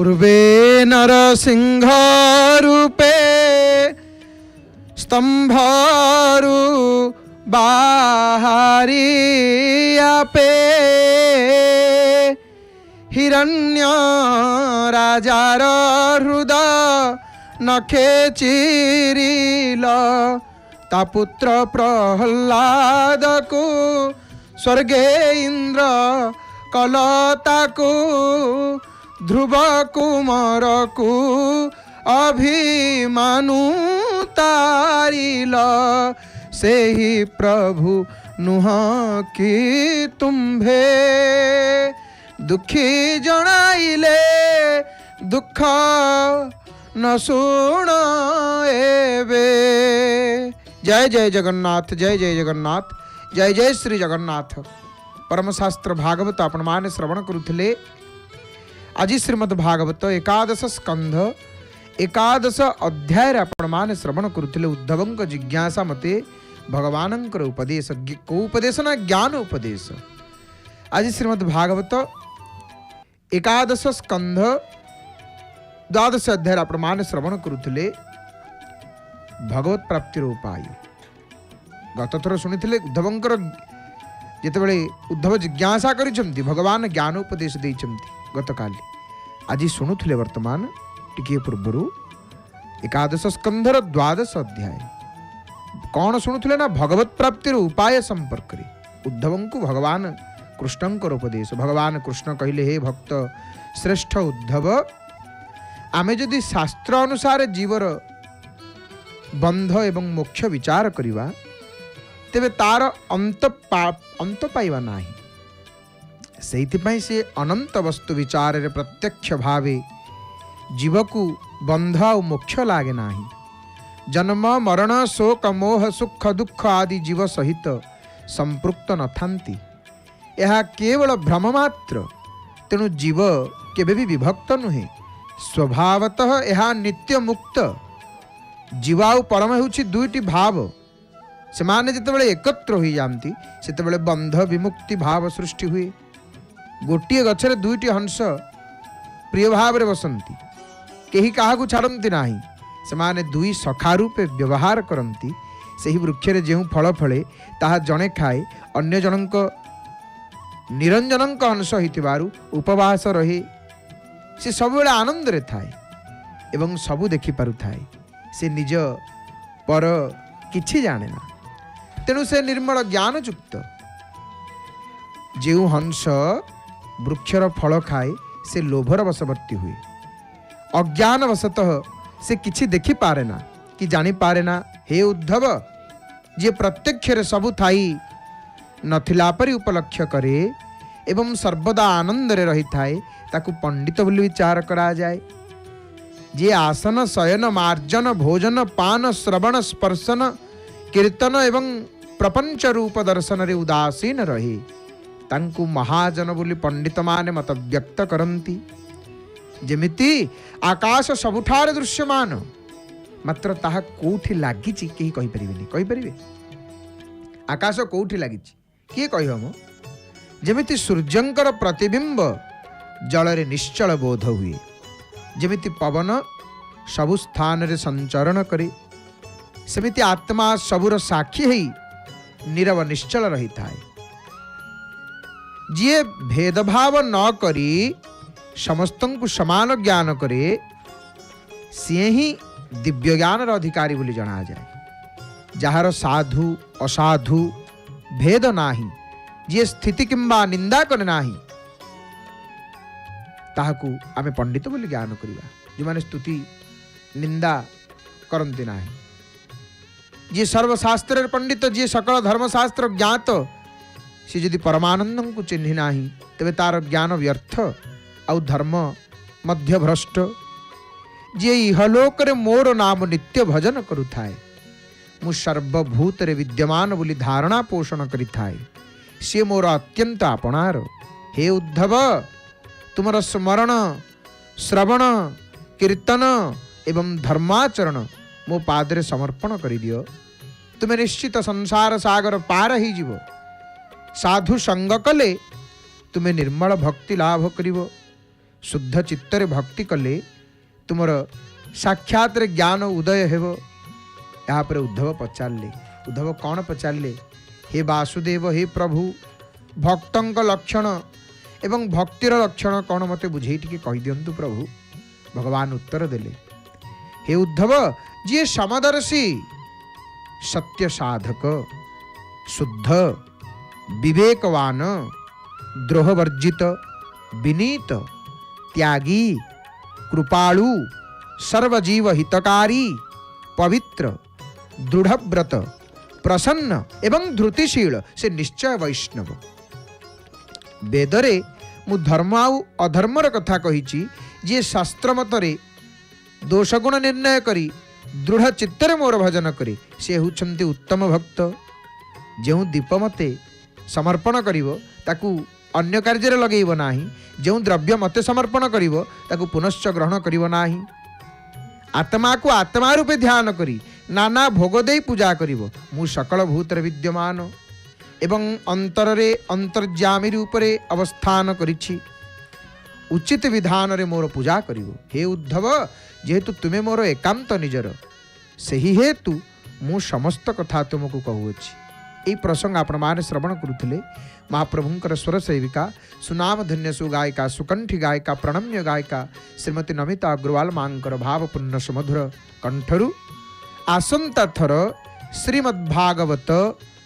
पूर्वे नरसिंह रूपे स्तंभारु बाहारी आपे हिरण्य राजार हृदय नखे चिरिल ता पुत्र प्रहलाद को स्वर्गे इंद्र कलता को ध्रुव कुमार को अभिमानु तारिल से ही प्रभु नुह की तुम्भे दुखी जनाइले दुख न सुण एवे। जय जय जगन्नाथ, जय जय जगन्नाथ, जय जय श्री जगन्नाथ। परमशास्त्र भागवत आपण माने श्रवण करुथिले। आज श्रीमद् भागवत एकादश स्कंध एकादश अध्याय आपण माने श्रवण करुथिले। उद्धवंक जिज्ञासा मते भगवानंकर उपदेश को उपदेश ना ज्ञान उपदेश। आज श्रीमद् भागवत एकादश स्कंध द्वादश अध्याय आपण माने श्रवण करुथिले। भगवत प्राप्तिर उपाय गत थर शुणिथिले। उद्धवंकर जेतेबेले उद्धव जिज्ञासा करिसंती भगवान ज्ञान उपदेश देइसंती गत काली। आज शुणुथिले वर्तमान टिके पूर्वरु एकादश स्कंधर द्वादश अध्याय कौन शुणुथिले ना भगवत प्राप्तिर उपाय संपर्क रे उद्धवंकु भगवान कृष्णंकर उपदेश। भगवान कृष्ण कहिले हे भक्त श्रेष्ठ उद्धव, आमे जदि शास्त्र अनुसार जीवर बंध एवं मोक्ष विचार करिवा तेबे तार अंत पाइबा नाही। सेइथिपाई से अनंत वस्तु विचार रे प्रत्यक्ष भावे जीवकु बंध और मोक्ष लागे नाही। जन्म मरण शोक मोह सुख दुख आदि जीव सहित संपृक्त न थांती। यह केवल भ्रम मात्र। तेणु जीव केबे भी विभक्त नुहे। स्वभावतः यह नित्य मुक्त। जीव आउ परम हेउछि दुईटी भाव। सेमाने जेतेबेले एकत्र होई जांती सेतेबेले बंध विमुक्ति भाव सृष्टि हुए। गोटिए गछरे दुईटी हंस प्रिय भाव रे बसंती, केही काहाकू छाड़ती नाही। सेमाने दुई सखा रूपे व्यवहार करती। सेही वृक्ष रे जेउ फल फले ताहा जणे खाए, अन्य जनक निरंजनक हंस होइतिबारु उपवास रहे। से सबुबेले आनंद रे थाए एवं सबु देखि पारु थाए। से निज पर किछि जाने ना। तेणु से निर्मल ज्ञान युक्त। जेउ हंस वृक्षर फल खाए से लोभर वशवर्ती हुए। अज्ञान वशतः से किछि देखि पारे ना कि जानी पारे ना। हे उद्धव, जे प्रत्यक्ष रे सबु थाई नथिला परि उपलक्ष्य करे एवं सर्वदा आनंद रे रही थाए ताकू पंडित बोली विचार करा जाए। जे आसन शयन मार्जन भोजन पान श्रवण स्पर्शन कीर्तन एवं प्रपंच रूप दर्शन रे उदासीन रहे तांकु महाजन बोली पंडित माने मत व्यक्त करंती। जेमिति आकाश सबुठारे दृश्यमान मात्र ताहा कोठी लागिछि केही कहि परिबेनी। कहि परिबे आकाश कोठी लागिछि किए कहिहमो। जेमिति सूर्यंकर प्रतिबिंब जल रे निश्चल बोध हुए। जेमिति पवन सबु स्थान रे संचरण करे सेमिति आत्मा सबुर साक्षी है नीरव निश्चल रही थाए। जिए भेदभाव न करी समस्तन को समान ज्ञान करे सी ही दिव्य ज्ञान अधिकारी बोली जना जाए। जार साधु असाधु भेद नाही, जी स्थिति किंबा निंदा करे नाही ताहाकू आमे पंडित बोली ज्ञान करिवा। जो माने स्तुति निंदा करंती नाही, जी सर्वशास्त्र पंडित, जी सकल धर्मशास्त्र ज्ञात, सी यदि परमानंद को चिन्हि नाही तेबे तार ज्ञान व्यर्थ आउ धर्म मध्य भ्रष्ट। जे इहलोक रे मोर नाम नित्य भजन करुथाए, मु सर्वभूत रे विद्यमान बोली धारणा पोषण करिथाए, सी मोर अत्यंत आपणार। हे उद्धव, तुमर स्मरण श्रवण कीर्तन एवं धर्माचरण मो पादरे समर्पण करि दियो। तुमे निश्चित संसार सागर पार ही जीव। साधु संग कले तुमे निर्मल भक्ति लाभ करिवो। शुद्ध चित्तरे भक्ति कले तुमर साक्षात ज्ञान उदय हेब। यहाँ पर उद्धव पचारे, उद्धव कौन पचारे? हे वासुदेव, हे प्रभु, भक्तंक लक्षण एवं भक्तिर लक्षण कौन मते बुझे टिके कहि दियंतु प्रभु। भगवान उत्तर देले, हे उद्धव, जी समदर्शी, सत्य साधक, शुद्ध, विवेकवान, द्रोहवर्जित, विनीत, त्यागी, कृपालु, सर्वजीव हितकारी, पवित्र, दृढ़व्रत, प्रसन्न एवं धृतिशील से निश्चय वैष्णव। वेदरे मु धर्म आउ अधर्मर कथा कहिछि। जे शास्त्र मतरे दोषगुण निर्णय करी दृढ़ चित्तरे मोर भजन करे से होउछन्ति उत्तम भक्त। जो दीप मते समर्पण करिवो ताकू अन्य कार्य लगेइबो नाही, जो द्रव्य मते समर्पण करिवो ताकू पुनश्च ग्रहण करिवो नाही, आत्मा को आत्मा रूपे ध्यान करी नाना भोग दे पूजा करिवो। मु सकल भूतर विद्यमान एवं अंतरे अंतर्जामी रूपरे अवस्थान करिछि, उचित विधान रे मोर पूजा करिवो। हे उद्धव, जेहेतु तुमे मोर एकांत निजर, सही हेतु मु समस्त कथा तुमको कहूछि। यही प्रसंग आपण माने श्रवण करुथिले। महाप्रभुंकर स्वर सेविका सुनाम धन्य सुगायिका सुकंठी गायिका प्रणम्य गायिका श्रीमती नमिता अग्रवाल मांकर भावपूर्ण सुमधुर कंठरु आसंता थर श्रीमद्भागवत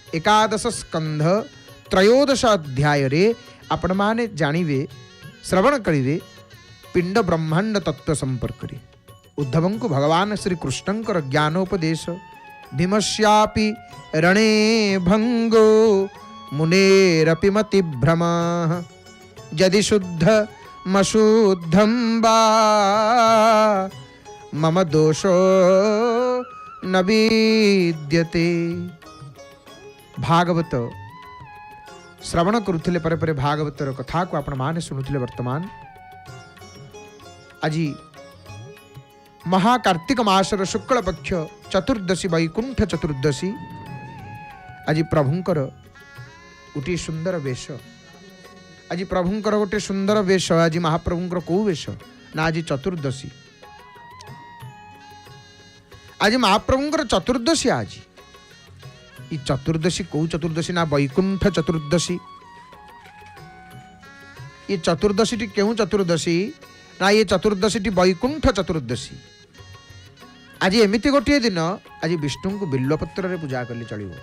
एकादश स्कंध त्रयोदश अध्याय रे आपण माने जानिवे श्रवण करिवे पिंड ब्रह्मांड तत्व संपर्क रे। उद्धवं को भगवान श्री कृष्णंकर ज्ञानोपदेश। भीमस्यापि रणे भंगो मुनेरपि मति भ्रम यदि शुद्ध मशुद्धं वा मम दोषो न विद्यते। भागवत श्रवण करुथिले परे परे भागवतर कथा को आपण माने सुनुथिले। वर्तमान आज महाकार्तिक मासर शुक्ल पक्ष चतुर्दशी वैकुंठ चतुर्दशी। आज प्रभुंकर गोटे सुंदर वेश, आज प्रभुंकर गोटे सुंदर वेश। आज महाप्रभुंकर कौ वेश ना आज चतुर्दशी, आज महाप्रभुंकर चतुर्दशी। आज ये चतुर्दशी कौ चतुर्दशी ना वैकुंठ चतुर्दशी। ये चतुर्दशी टी क्यों चतुर्दशी ना ये चतुर्दशी टी वैकुंठ चतुर्दशी। आज एमती गोटे दिन आज विष्णु को बिल्वपत्र रे पूजा कले चलिबो,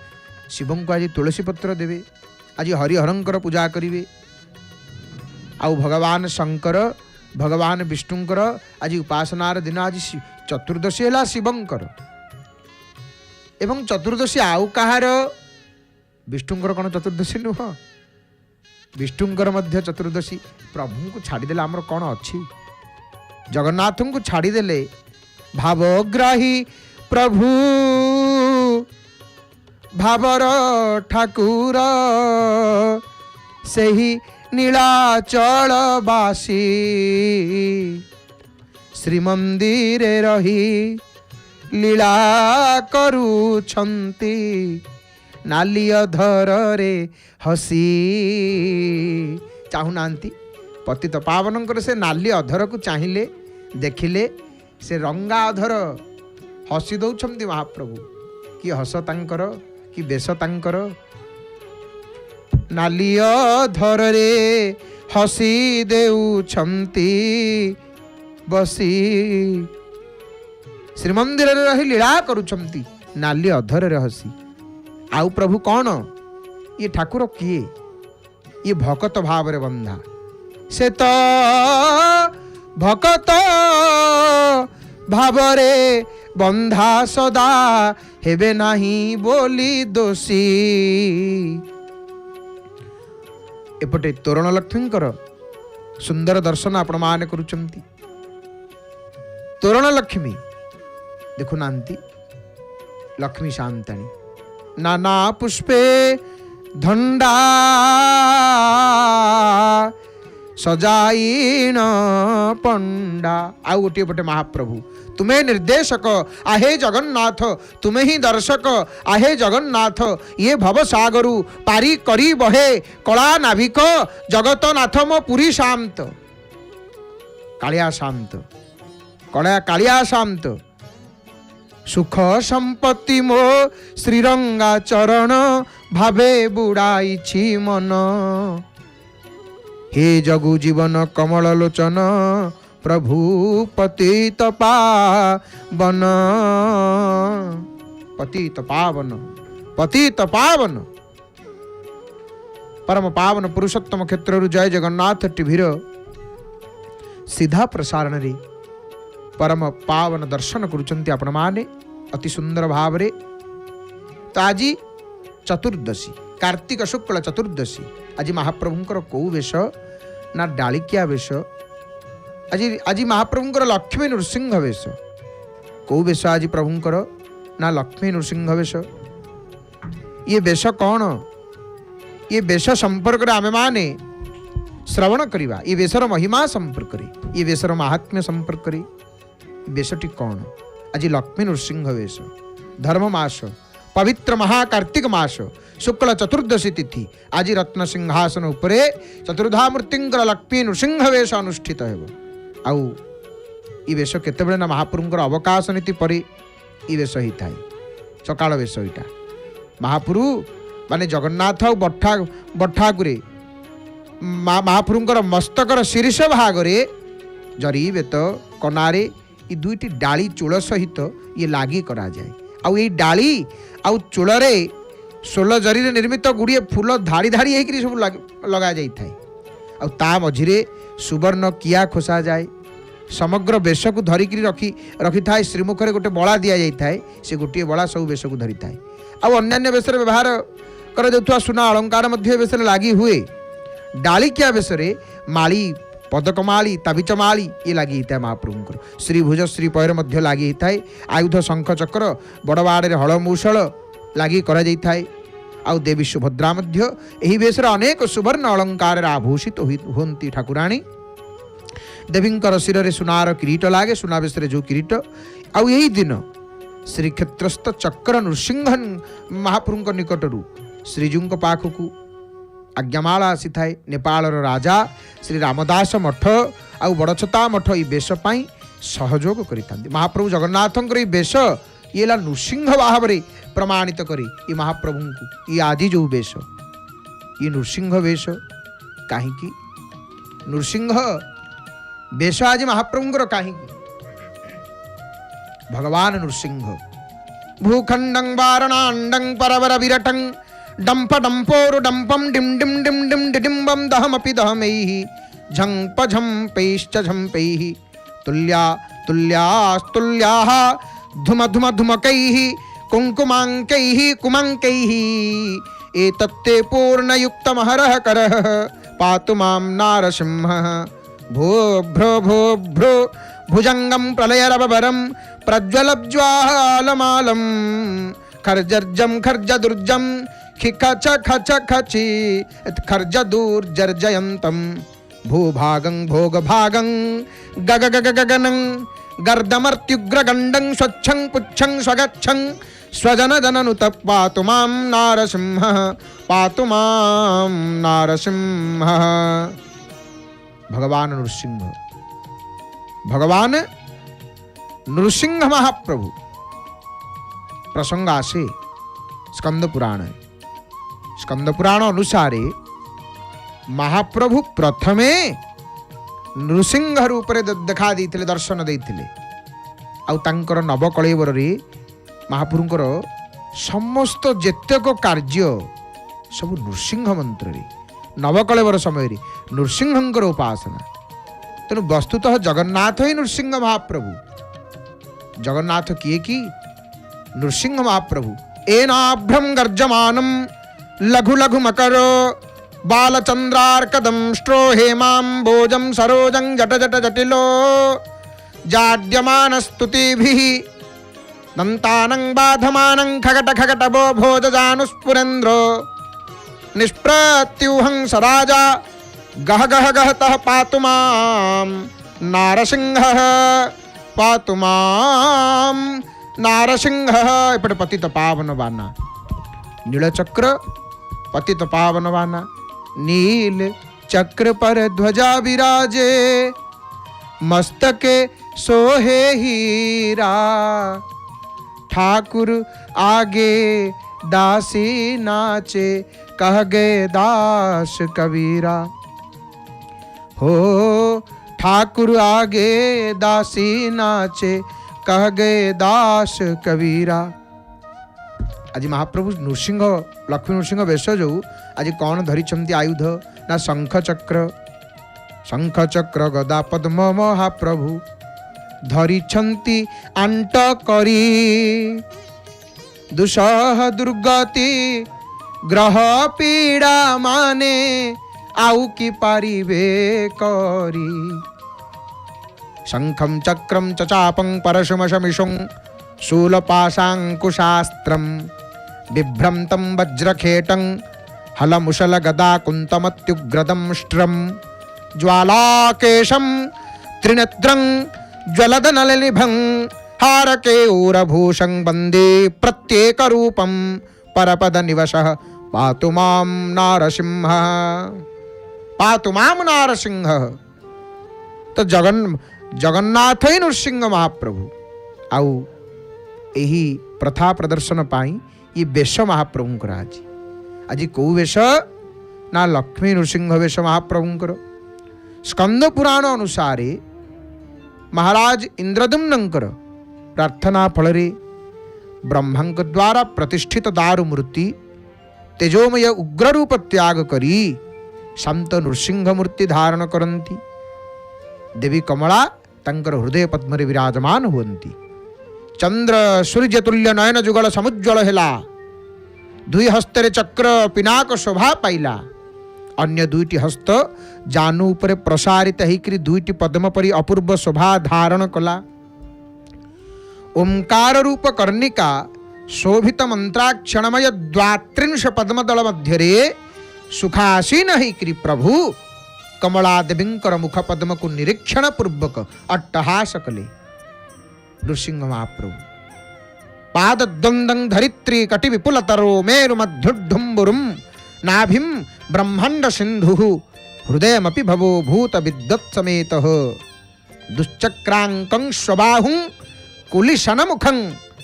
शिव को आज तुलसी पत्र देवे, आज हरिहरंकर पूजा करिवे, आउ भगवान शंकर भगवान विष्णुंकर आज उपासनार दिन। आज चतुर्दशी है शिवंकर एवं चतुर्दशी आउ कहार? विष्णुंकर कौन चतुर्दशी नुह? विष्णुंकर मध्य चतुर्दशी। प्रभु को छाड़देले आमर कौन अच्छी? जगन्नाथ को छाड़देले भावग्राही प्रभु भावर ठाकुर सेही नीलाचल बासी श्रीमंदिरे रही लीला करुछंती नाली अधर रे हसी। चाहूनांती पतित पावनंकर से नाली अधर को चाहिए देखिले से रंगा अधर हसी दौछंती महाप्रभु। कि हस तांकर कि बेश तांकर। नाली अधर रे हसी देउछंती बसी श्रीमंदिर रे रही लीला करुछंती नाली अधर रे हसी। आउ प्रभु कौन? ये ठाकुर किए? ये भकत भाव रे बंधा। से तो भकत भाव रे बंधा सदा हेबे नाही बोली दोषी। एपटे तोरण लक्ष्मींकर सुंदर दर्शन आपण माने करुचंती। तोरण लक्ष्मी देखु नांती लक्ष्मी शांताणी नाना पुष्पे धंडा सजाईन पंडा। आउ गोटे पटे महाप्रभु तुम्हें निर्देशक आहे जगन्नाथ, तुम्हें ही दर्शक आहे जगन्नाथ। ये भव सागरु पारी करी बहे कला नाभिक जगत नाथ मो पुरी शांत। कालिया शांत कालिया शांत सुख संपत्ति मो श्रीरंगा चरण भावे बुड़ाई छी मन हे जगु जीवन कमल लोचन प्रभु पतित पावन पतित पावन पतित पावन परम पावन पुरुषोत्तम क्षेत्र जय जगन्नाथ टीभीर सीधा प्रसारण रे परम पावन दर्शन करुचंती आपण माने अति सुंदर भाव रे। तो आज चतुर्दशी कार्तिक शुक्ल चतुर्दशी आज महाप्रभुंकर कौ वेश ना डालिकिया वेश आज महाप्रभुंकर लक्ष्मी नृसिंह वेश कौ वेश आज प्रभुंकर ना लक्ष्मी नृसिंह वेश ये वेश कौन ये वेश संपर्क आमे माने श्रवण करिबा ये वेशर महिमा संपर्क ये वेशर महात्म्य संपर्क वेशटी कौन आज लक्ष्मी नृसिंह वेश धर्म मास पवित्र महाकार्तिक मास शुक्ल चतुर्दशी तिथि आज रत्न सिंहासन उपरे चतुर्धामूर्तिंकर लक्ष्मी नृसिंह वेश अनुष्ठित हेब आउ ये वेश केतेबेले ना महाप्रभुंकर अवकाश नीति परे ये वेश ही थाए सकाळ वेश इटा महाप्रभु माने जगन्नाथ बठागुरे महाप्रभुंकर मस्तकर शीर्ष भागरे जरी बेत कनारे ये दुईटी डाली चूल सहित ये लागी करा जाए आउ ये डाली आउ चूलरे 16 जरी निर्मित गुड़िए फूल धाड़ी धाड़ी होकर सब लगा जाए आउ ता मझिरे सुवर्ण किया खोसा जाए समग्र बेश को धरिकी रखी थाए श्रीमुखरे गोटे बड़ा दि जाए से गोटे बड़ा सब बेश को धरी थाए आउ अन्य बेश व्यवहार कर सुना अलंकार बेश लगी हुए डालिकिया बेश माली पदकमाली ताबिचमाली ये लगी होता है महाप्रभुंकर श्रीभुज श्री पैर मध्य लगी होता है आयुध शंख चक्र बड़बाड़े हल मूषल लगी करा जाए आउ देवी सुभद्रा मध्य एही बेशर अनेक सुवर्ण अलंकार आभूषित होती ठाकुराणी देवींकर शिर सुनार किरीट लागे सुना बेशरे जो किरीट आउ यही दिन श्रीक्षेत्रस्थ चक्र नृसिंह महाप्रभुंक निकटरू श्रीजू पाखक आज्ञामाला आसी थाए नेपालर राजा श्री रामदास मठ आउ बड़छता मठ ये बेश पाई सहयोग करिता महाप्रभु जगन्नाथंकर ये बेश ये नृसिंह भाव में प्रमाणित करी ये महाप्रभु को ये आदि जो बेश ये नृसिंह वेश कहीं नृसिंह वेश आज महाप्रभुंकर कहीं भगवान नृसिंह भूखंडं वारणांडं परवर विरटं डंप डंपोरु डंपम डिम डिम डिम डिम डिडिम्बम दहमपि दहमैहि झंप झंपैश्च झंपैहि तुल्या तुल्यास्तुल्याः धुम धुम धुमकैः कुंकुमांकैः कुमंकैः एतत्ते पूर्णयुक्तमहरः करः पातु मां नारसिंहः भो भुजंगम प्रलयरबरं प्रज्वलज्वालमालं खर्जर्जं खर्जदुर्जं खिखच खच खचि खर्ज दूर्जर्जयन्तं भूभागं भोगभागं गग गग गगनं गर्दमर्त्युग्रगण्डं स्वच्छं पुच्छं स्वगच्छं स्वजनजननुत पातु मां नारसिंहः पातु मां नारसिंहः। भगवान नृसिंह भगवान नृसिंह महाप्रभु प्रसंग आसे स्कंद पुराण अनुसारे महाप्रभु प्रथमे नृसिंह रूप देखा देते दर्शन देते आउ तांकर नवकलेवर रे महाप्रभुंकर समस्त जेतेक कार्य सब नृसिंह मंत्र रे नवकलेवर समय रे नृसिंहंकर उपासना तेणु वस्तुतः जगन्नाथ ही नृसिंह महाप्रभु जगन्नाथ किए कि नृसिंह महाप्रभु एनाभ्रम गर्जमानं लघु लघु मकरो बालचंद्रार्कदं स्ट्रो हेमाम्बोजं सरोजं जट जट जटिलो जाड्यमान स्तुतिभिः दन्तानं बाधमानं खगट खगट भो भोजजानुस्फुरेन्द्रो निष्प्रत्यूहं सराजा गह गह गहतः पातु मां नारसिंहः पातु मां नारसिंहः। इपटे पतित पावन बाना नीलचक्र पतित पावन बाना नील चक्र पर ध्वजा विराजे मस्तके सोहे हीरा। ठाकुर आगे दासी नाचे, कह गए दास कबीरा। हो ठाकुर आगे दासी नाचे, कह गए दास कबीरा। आज महाप्रभु नृसिंह लक्ष्मी नृसिंह वेश जो आज कौन धरिछंती आयुध ना शंख चक्र गदा पद्म महाप्रभु धरिछंती आंट करी। दुसह दुर्गति ग्रह पीड़ा माने, आउ की पारिबे करी। शंखम चक्रम चापं परशुमशमिषुं शूलपाशांकुशास्त्रं बिभ्रंतं वज्रखेटं हलमुशल गदा कुन्तमत्युग्रदंष्ट्रं ज्वालाकेशं त्रिनेत्रं ज्वलदनलनिभं हारकेयूरभूषं वन्दे प्रत्येकरूपं परपदनिवशः पातु मां नारसिंहः। पातु मां नारसिंहः। तो जगन्नाथ ही नृसिंह महाप्रभु आउ यही प्रथा प्रदर्शन पाई ये वेश महाप्रभुंकर आज कौ वेश ना लक्ष्मी नृसिंह वेश महाप्रभुंकर। स्कंद पुराण अनुसार महाराज इंद्रदुम्नंकर प्रार्थना फल ब्रह्मांक द्वारा प्रतिष्ठित दारु मूर्ति तेजोमय उग्र रूप त्याग करी शांत नृसिंह मूर्ति धारण करती। देवी कमला तंकर हृदय पद्म विराजमान हुवंती। चंद्र सूर्य तुल्य नयन जुगल समुज्वल हेला। दुई हस्ତରେ चक्र पिनाक शोभा पाइला। अन्य दुईटी हस्त जानु उपरे प्रसारित होकर दुईटी पद्म परी अपूर्व शोभा धारण कला। ओंकार रूप कर्णिका शोभित मंत्राक्षणमय द्वात्रिंश पद्मदल मध्य सुखासीन होकर प्रभु कमला देवींकर मुख पद्म को निरीक्षण पूर्वक अट्टहास कले। नृसिंह महाप्रभु पादद्वंदं धरित्री कटि विपुलतरो मेरु मध्युद्धुम्बुरुं नाभिं ब्रह्मांड सिंधु हृदयमपि भवो भूत विद्वत् समेतः दुश्चक्रांकं स्वबाहुं कुलिशनमुखं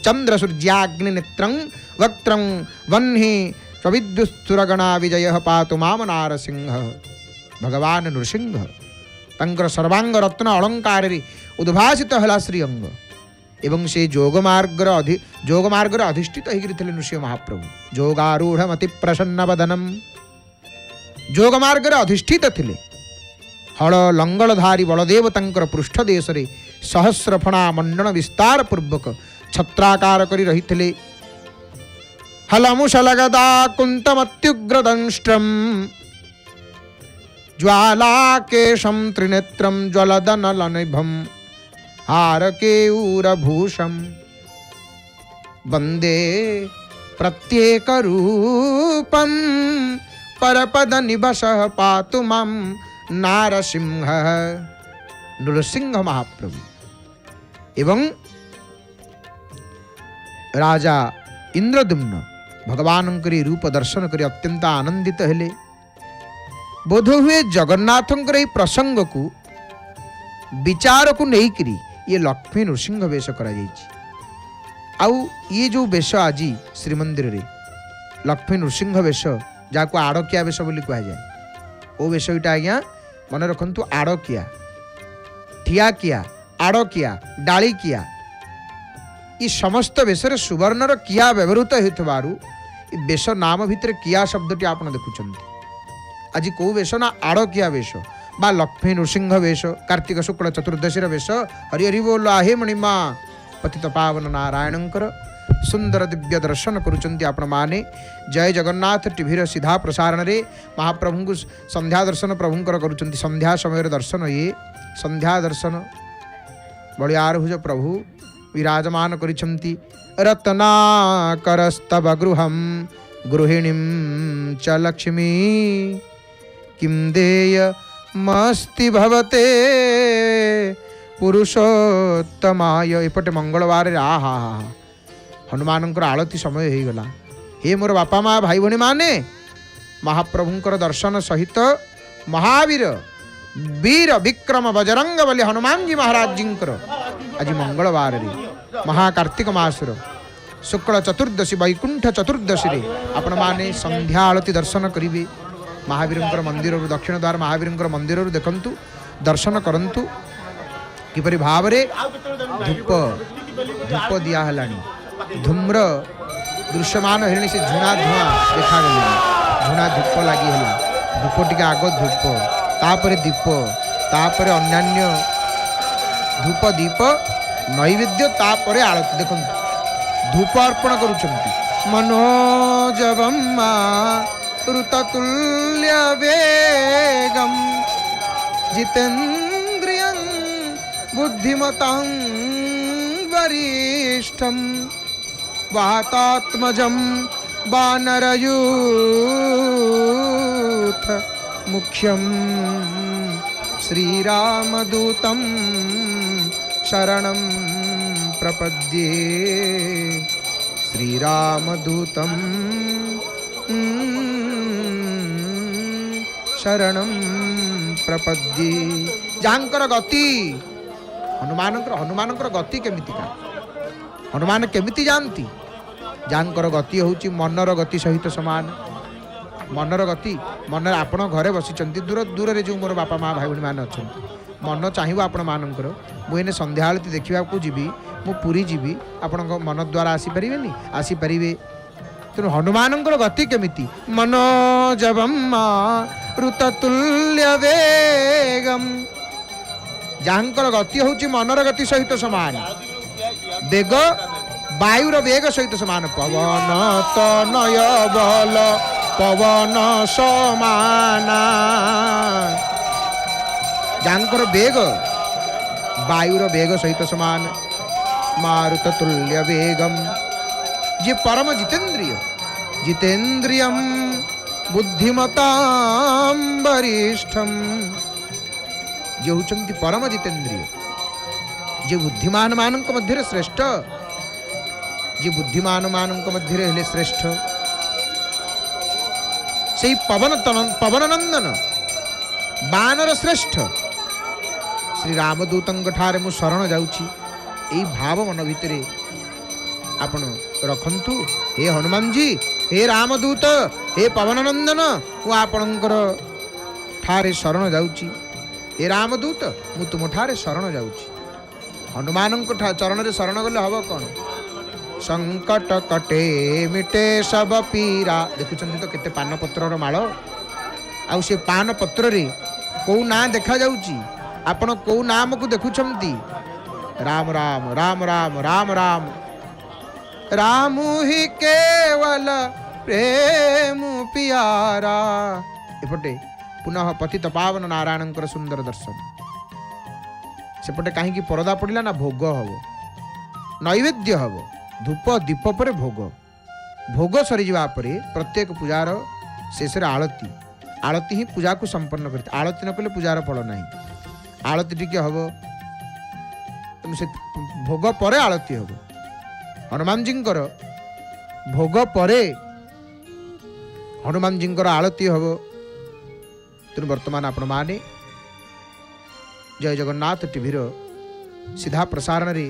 चंद्र सूर्याग्नि नेत्रं वक्त्रं वह्नि स्वविद्युत्सुरगणा विजयः पातु माम नारसिंहः। भगवान नृसिंह तंकर सर्वांग रत्न अलंकार उद्भासित हला श्रीअंग एवं से जोगमार्गर अधिष्ठित होते नृसिंह महाप्रभु। जोगारूढ़ मति प्रसन्न वदनम जोगमार्गर अधिष्ठित थिले। हल लंगलधारी बलदेव तंकर पृष्ठ देश रे सहस्रफणा मंडन विस्तार पूर्वक छत्राकार करी रहिथिले। हलमुशलगदा कुन्तमत्युग्रदंष्ट्रम ज्वालाकेशं त्रिनेत्रं ज्वलदनलनिभं हारकेयूरभूषं वन्दे प्रत्येकरूपं परपदनिवशः पातु मां नारसिंहः। नृसिंह महाप्रभु एवं राजा इंद्रदुम्न भगवान रूप दर्शन करी अत्यंत आनंदित हेले। बोध हुए जगन्नाथंकर यह प्रसंग को विचार को लेकर ये लक्ष्मी नृसिंह वेश करा आउ ये जो वेश आज श्रीमंदिर रे लक्ष्मी नृसिंह वेश जहाँ आड़किया वेश बोली कह जाए ओ वेश यहाँ आज्ञा मन रखु आड़किया ठियाकिया आड़किया डालिकिया ये समस्त वेशर सुवर्णर किया व्यवहृत होइथबारु वेश नाम भितर किया शब्दटी आप देखुं। आज कौ वेश ना आड़किया वेश बा लक्ष्मी नृसिंह वेश कार्तिक शुक्ल चतुर्दशी वेश हरि हरि बोल आहे मणिमा पतित पावन नारायणंकर सुंदर दिव्य दर्शन करुचंती आपण माने। जय जगन्नाथ टीवीर सीधा प्रसारण रे महाप्रभु को संध्या दर्शन प्रभुंकर करुचंती। संध्या समय दर्शन ये संध्या दर्शन बलियारभुज प्रभु विराजमान करिछंती। रत्नाकरस्तव गृहं गृहिणीं च लक्ष्मी किं देयमस्ति भवते पुरुषोत्तमाय। एपटे मंगलवार आहा हनुमान आलती समय हो गला। हे मोर बापा माँ भाई भाई माने महाप्रभुंकर दर्शन सहित महावीर वीर विक्रम बजरंग बली हनुमान जी महाराज जी आज मंगलवार रे महाकार्तिक मासर शुक्ल चतुर्दशी वैकुंठ चतुर्दशी रे आपण माने संध्या आरती दर्शन करिवे। महावीर मंदिर दक्षिण द्वार महावीर मंदिर देखंतु दर्शन करंतु किपरि भाव रे धूप धूप दिया हलानी धूम्र दृश्यमान हेले से झुणा धुआं देखा गला झुणा धूप लगी हला धूप टिके आग धूप तापरे दीप तापरे अन्यान्य धूप दीप नैवेद्य तापरे आरती देखो धूप अर्पण करुचंती मनोजवम ऋततुल्य वेगम जितेन्द्रियं बुद्धिमतां वरिष्ठं वातात्मजं वानरयूथ मुख्यं श्रीरामदूतं शरणं प्रपद्ये श्रीरामदूतं शरणं प्रपद्ये। जांकर गति हनुमानकर गति केमितिका हनुमान केमिति जानती जांकर गति होची मनर गति सहित समान मनर गति मन आपण घरे बसी दूर दूर रे जो मोर बापा माँ भाई भाई मैंने अच्छा मन चाहिए आपण मानकर मुझे संध्या आलती देखा जीवी मु पुरी जीवी आपण मन द्वारा आसीपारे आसीपारे तेणु हनुमान गति केमिति मनोजवम ऋततुल्य वेगम जहाँकर गति होची मनर गति सहित समान वेग वायुर वेग सहित समान पवन तनय बल पवन समाना जहाँकर वेग वायुर वेग सहित समान मारुत तुल्य वेगम जे परम जितेन्द्रिय जितेन्द्रियम बुद्धिमतां वरिष्ठम जे होचंती परम जितेन्द्रिय जे बुद्धिमान मानक मध्य श्रेष्ठ जे बुद्धिमान मानक मध्य हेले श्रेष्ठ से पवननंदन बानर श्रेष्ठ श्री रामदूतंग ठारे मु शरण जाउची एई भाव मन भितरे आपण रखंतु हे हनुमान जी हे रामदूत हे पवननंदन मु आपणकर ठारे शरण जाउची हे रामदूत मु तुम ठारे शरण जाउची हनुमान चरण रे शरण गले हब कौन संकट कटे मिटे सब पीरा देखुचंती तो केते पान पत्र माल आउ से पान पत्र रे को ना देखा जाउची आपण को नाम को देखुचंती राम राम राम राम राम राम राम ही केवल प्रेम पियारा एपटे पुनः पतित पावन नारायण सुंदर दर्शन सेपटे कहीं परदा पड़ा ना भोग हम नैवेद्य हम धूप दीप पर भोग भोग सरी जावा परे प्रत्येक पूजार शेष आलती आलती ही पूजा को संपन्न कर आलती न कले पूजार फल ना आलती टी हम से भोग पर आलती हम हनुमान जी भोग परे हनुमान जी आलती हम तेणु बर्तमान आपण माने जय जगन्नाथ टीवी सीधा प्रसारण रे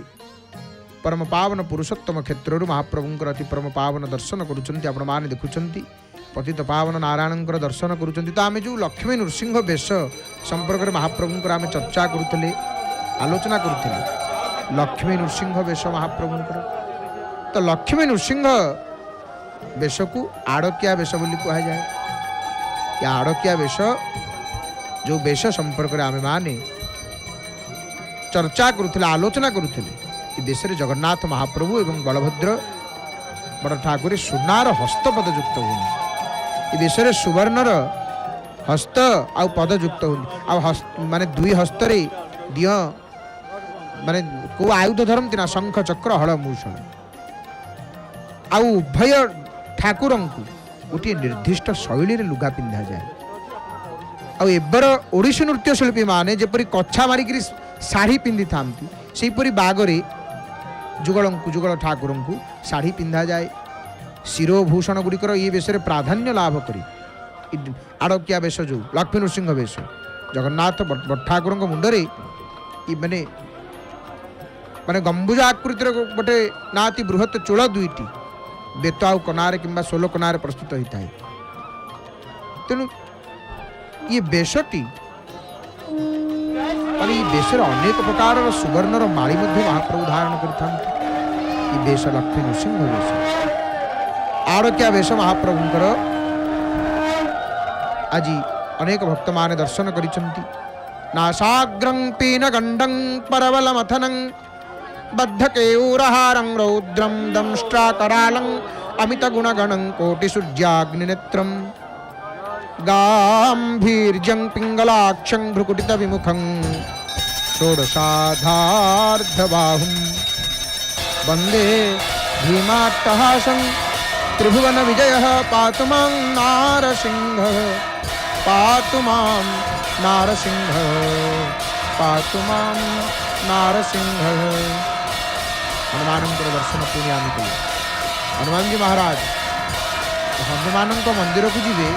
परम पावन पुरुषोत्तम क्षेत्र महाप्रभुंकर अति परम पावन दर्शन करुँच आपण माने देखुंट पतित पावन नारायण दर्शन करुँच तो आम जो लक्ष्मी नृसिंह वेश संपर्क में महाप्रभुंकर आम चर्चा करुले आलोचना करुले लक्ष्मी नृसिंह वेश महाप्रभुंकर तो लक्ष्मी नृसिंह वेश को आड़किया वेश बोली कहा जाए या आड़किया वेश जो वेश संपर्क में आम माने चर्चा करुले आलोचना करुले देश में जगन्नाथ महाप्रभु एवं बलभद्र बड़ ठाकुर सुनार हस्तपद युक्त हो देश में सुवर्णर हस्त आ पद युक्त हो माने दुई हस्त दिह माने को आयुध धरती ना शंख चक्र हल मूषण उभय ठाकुर को गोटे निर्दिष्ट शैली लुगा पिंधा जाए आबर ओडिशी नृत्य शिल्पी माने जेपरी कछा मारिक शाढ़ी पिंधि था सेपरी बागरे जुगल जुगल ठाकुर को शाढ़ी पिंधा जाए शिरोभूषण गुड़िकर ये वेश प्राधान्य लाभ करी आड़किया वेश जो लक्ष्मी नृसिंह वेश जगन्नाथ ठाकुर मुंडरे माने माने गंबुज आकृतिर गोटे नाती बृहत चूल दुईटी बेत आउ कनार किंबा सोल कनार प्रस्तुत होता है। तेणु ये बेशटी माने ये बेशर अनेक प्रकार सुवर्णर माली महाप्रभु धारण कर बेश लक्ष्मी नृसिंह वेश आड़किया वेश महाप्रभुंकर आज अनेक भक्त माने दर्शन करिसंती। नासाग्रं पीन गंडं परवलमथनं बद्धकेयूरहारं रौद्रं दंष्ट्राकरालं अमितगुणगणं कोटिसूर्याग्निनेत्रं गाम्भीर्यं पिङ्गलाक्षं भ्रुकुटितविमुखं षोडशाधार्धबाहुं वन्दे भीमाट्टहासं त्रिभुवनविजयः पातु मां नारसिंहः पातु मां नारसिंहः पातु मां नारसिंहः। हनुमानंकर दर्शन पुणी आम कले हनुमान जी महाराज हनुमान मंदिर को जीवे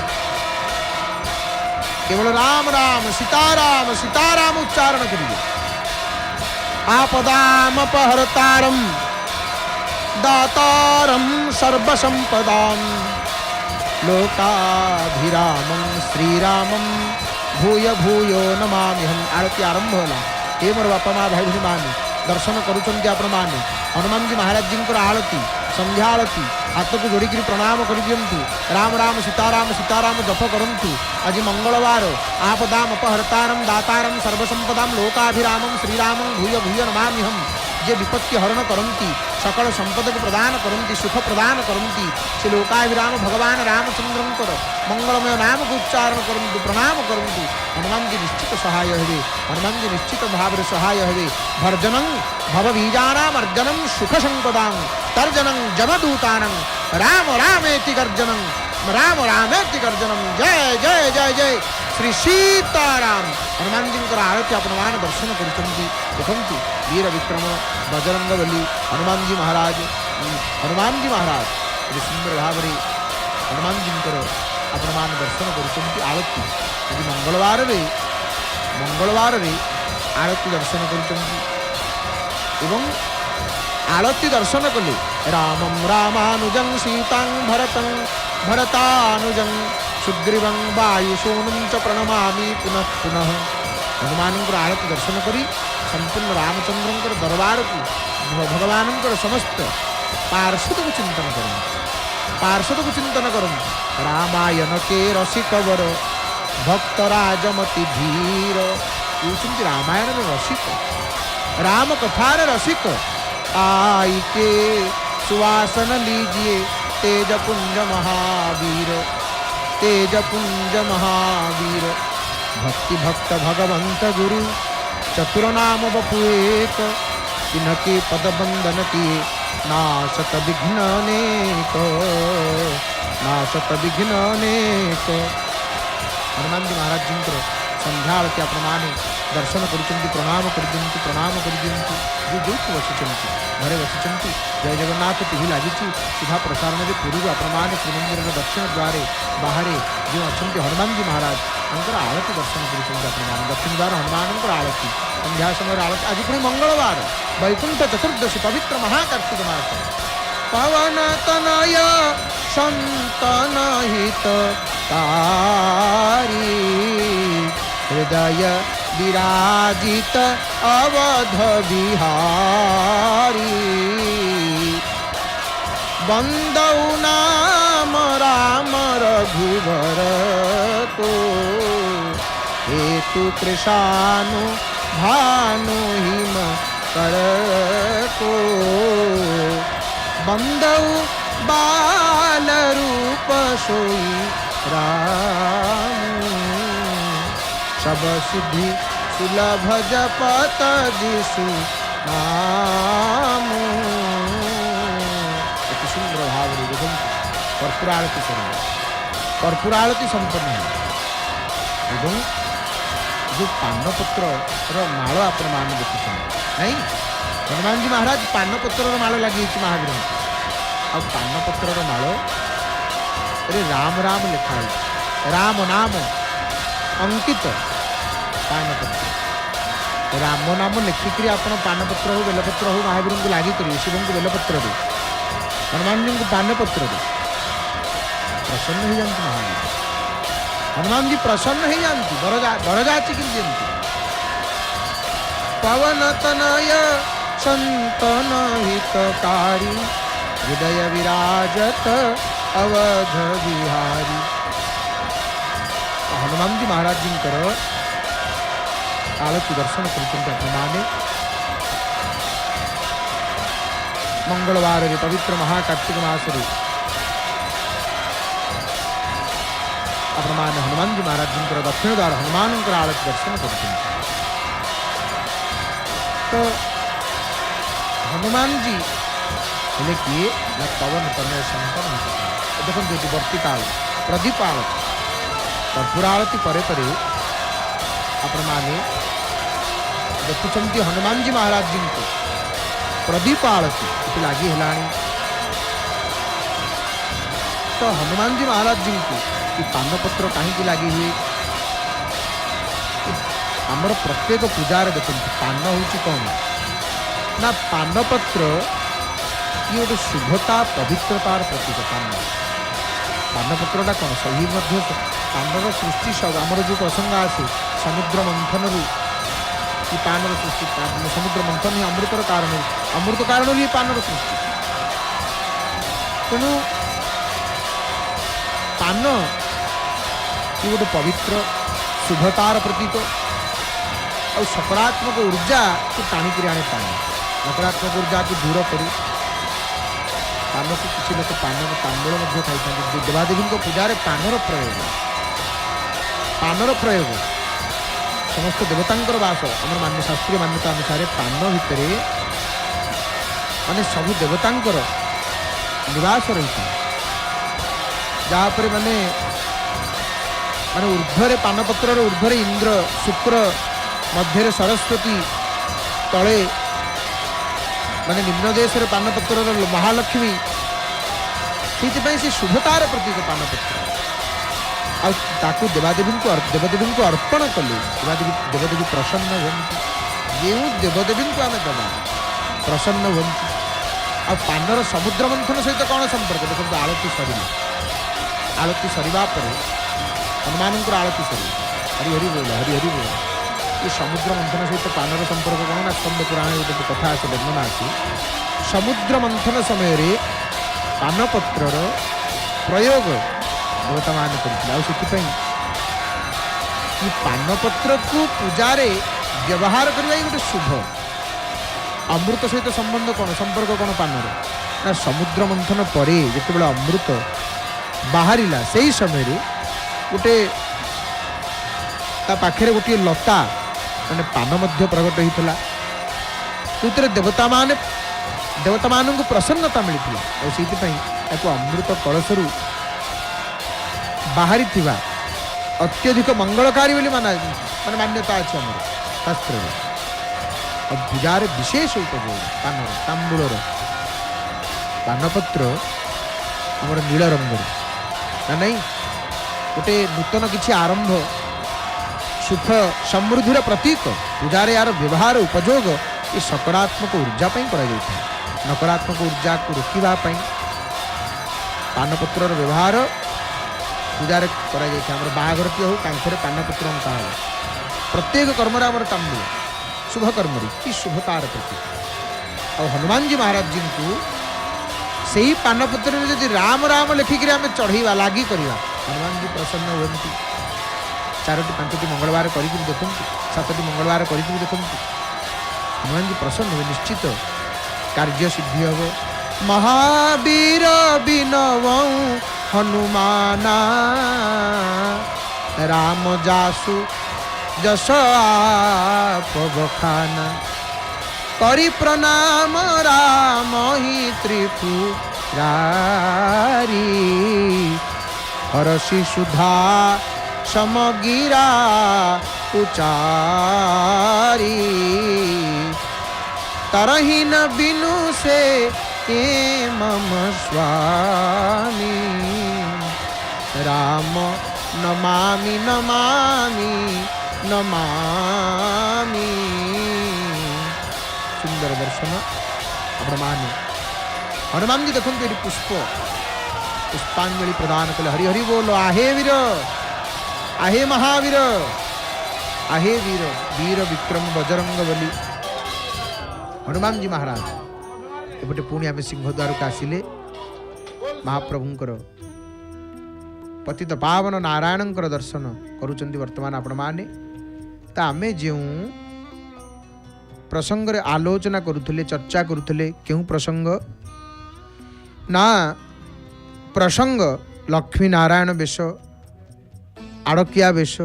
केवल राम राम सीताराम सीताराम उच्चारण करेंगे। आपदामपहर्तारं दातारं सर्वसंपदां लोकाभिरामं श्रीरामं भूय भूयो नमाम्यहम्। आरती आरंभ होला। हे मोर बापा माँ भाई भूरी माने दर्शन करुचंती आपण माने हनुमान जी महाराज जी आरती संध्या आरती हाथ को जोड़िक प्रणाम कर दियंतु। राम राम सीताराम सीताराम जप करंतु। आज मंगलवार आपदाम अपहर्तारं दातारं सर्वसंपदां लोकाभिरामं श्रीरामं भूय भूय नमाम्यहम्। जे विपत्ति हरण करती सकल संपद को प्रदान करती सुख प्रदान करती से लोकाभिराम भगवान रामचंद्र मंगलमय नाम को उच्चारण करंतु प्रणाम करंतु। हनुमान जी निश्चित सहाय हे हनुमान जी निश्चित भाव सहाय हे। भर्जनं भवबीजानां अर्जनं सुख संपदां तर्जनं जमदूतानं राम रामेति गर्जनं राम रामेति गर्जनं। जय जय जय जय श्री सीताराम। हनुमान जी आरती आपण मान दर्शन करुचंती। देखंतु वीर विक्रम बजरंग बली हनुमान जी महाराज सुंदर भाव हनुमान जी आपण मान दर्शन करुचंती। आरती आज मंगलवार रे आरती दर्शन करुचंती एवं आरती दर्शन कले रामं रामानुजं सीतां भरतं भरतानुजं सुग्रीवं वायुसूनं च प्रणमामि पुनः पुनः। हनुमान आरती दर्शन करी संपूर्ण रामचंद्र दरबार को भगवान समस्त पार्षद को चिंतन करूँ रामायण के रसिकवर भक्तराजमति धीर ये रामायण रसिक राम कथार रसिक आई के सुवासन लीजिए तेजपुंज महावीर भक्ति भक्त भगवंत गुरु चतुर नाम बपुएक इनके पद बंदन किए नाशत विघ्न अनेक। हनुमान जी महाराज जी संध्या आरती आपण माने दर्शन करुचंती प्रणाम कर दियंतु। जो जो बसिचंती घरे बसिचंती जय जगन्नाथ टीवी लगी सीधा प्रसारण में पूर्व आपण माने श्रीमंदिर दक्षिण द्वार बाहर जो अच्छा हनुमान जी महाराज आरती दर्शन करुचंती। आपण माने दक्षिण द्वार हनुमान आरती संध्या समय आरती। आज पुणी मंगलवार वैकुंठ चतुर्दशी पवित्र महाकार्तिक मास पवन तनय संतन हितकारी हृदय विराजित अवध बिहारी बंदौ नाम राम रघुवर को हेतु कृषानु भानु हिम कर को बंदौ बाल रूप सोई राम सब सिद्धि सुलभ जपत जिसु नाम। सुंदर भाव कर्पूर आरती संपन्न है एवं जो पानपत्र माल आपण मान देखुं नहीं हनुमान जी महाराज पानपत्र माल लगी महावीर आ पानपत्र माल राम राम लिखाई राम नाम अंकित पानपत्र राम नाम लिखिकी आप पानपत्र हो बेलपत्र हो महावीर को लगी करेंगे शिव को बेलपत्र दे हनुमान जी को पानपत्र दे प्रसन्न हो जाती महावीर हनुमान जी प्रसन्न हो जाती दरजा चिकित्सा पवन तनय संतन हितकारी हृदय विराजत अवध बिहारी। हनुमान जी महाराज जी आलती दर्शन करने मंगलवार पवित्र महाकार्तिक मास अपने हनुमान जी महाराज जी दक्षिण द्वार हनुमान आलती दर्शन कर तो हनुमान जी हेले किए ना पवन तनय संतन देखो ये वर्तिकाल प्रदीप आलती कर्पूर आलती परे परे आपण माने देखुंट हनुमान जी महाराज जी को प्रदीप आलती लगी है तो हनुमान जी महाराज जी को पानपत्र कहीं लगी हुए आमर प्रत्येक पूजार देखते पान हूँ कौन ना पानपत्र ये गोटे शुभता पवित्रतार प्रतीक पानपत्रटा कौन सही पानर सृष्टि सब आमर जो प्रसंग आसे समुद्र मंथन कि पानर सृष्टि समुद्र मंथन ही अमृतर कारण ही पानर सृष्टि तेणु पान ये गोटे पवित्र शुभतार प्रतीक और सकारात्मक ऊर्जा को टाणिक आने पान नकारात्मक ऊर्जा को दूर कर पान को किसी लोग पान तांबूल खाई देवादेवी पूजार पानर प्रयोग समस्त देवतांकर वास आम मान शास्त्रीय मान्यता अनुसार पान भितर माने सबु देवतांकर निवास रही जहाँपर माने माने ऊर्ध्वरे पानपत्र ऊर्ध्वरे इंद्र शुक्र मध्य सरस्वती तले माने निम्न देश पानपत्र महालक्ष्मी से शुभतार प्रतीक पानपत्र देवादेवी को अर्पण कले देवदेवी प्रसन्न हुंती जो देवदेवी को आम देवा प्रसन्न हुंती आ पानर समुद्र मंथन सहित कौन संपर्क देखो आलती सरिबा पर हनुमान आलती सर हरि हरि बोल हरि हरि बोल ये समुद्र मंथन सहित पानर संपर्क कौन ना स्कंद पुराण गोटे कथा आसे वर्णना आसे समुद्र मंथन समय पानपत्र प्रयोग देवता मान कर पानपत्र को पूजारे व्यवहार करने गोटे शुभ अमृत सहित संबंध कौन संपर्क कौन पानर ना समुद्र मंथन पर जिते अमृत बाहरिला से ही समय गोटे पाखे गोटे लता मैंने पान मध्य प्रकट होता देवता मान को प्रसन्नता मिलता और से अमृत कलशरू बाहरी थिबा अत्यधिक मंगलकारी बोली माने मान्यता अच्छे आम शास्त्र और पूजार विशेष उपयोग पानर तांबूलर पानपत्र आमर नील रंग ना नहीं गोटे नूतन किसी आरंभ सुख समृद्धि प्रतीक पूजार यार व्यवहार उपयोग ये सकारात्मक ऊर्जा करा नकारात्मक ऊर्जा को रोकवा पानपत्र व्यवहार पूजार बाहागर की हो कांथरे पानपत्र अंका हो प्रत्येक कर्म तांबूल शुभ कर्म कि शुभतार प्रतीक और हनुमान जी महाराज जी को से ही पानपत्र में जब राम राम लिखिक आम चढ़ेवा लगी करवा हनुमान जी प्रसन्न हुंती 4-5 मंगलवार कर देखु 7 मंगलवार कर देखु हनुमान जी प्रसन्न हुए निश्चित कार्य सिद्धि हम महावीर बिनव हनुमाना राम जासु जस आप बखाना करी प्रणाम राम ही त्रिपुरारी हरषि सुधा समगिरा उचारी तरहीन बिनु से ए मम स्वामी राम नमामि नमामि नमामि। सुंदर दर्शन आपण माने हनुमान जी देखो ये पुष्पांजलि प्रदान कले। हरि हरि बोलो। आहे वीर, आहे महावीर, आहे वीर, वीर विक्रम बजरंग बली हनुमान जी महाराज। एपटे पुणी आम सिंहद्वार को आसिले महाप्रभुंकर पतित पावन नारायणंकर दर्शन करुचंदी वर्तमान आपण माने। तो आमे जो प्रसंग रे आलोचना करुथले, चर्चा करुथले, क्यों प्रसंग ना प्रसंग लक्ष्मी नारायण वेश, आड़किया वेश।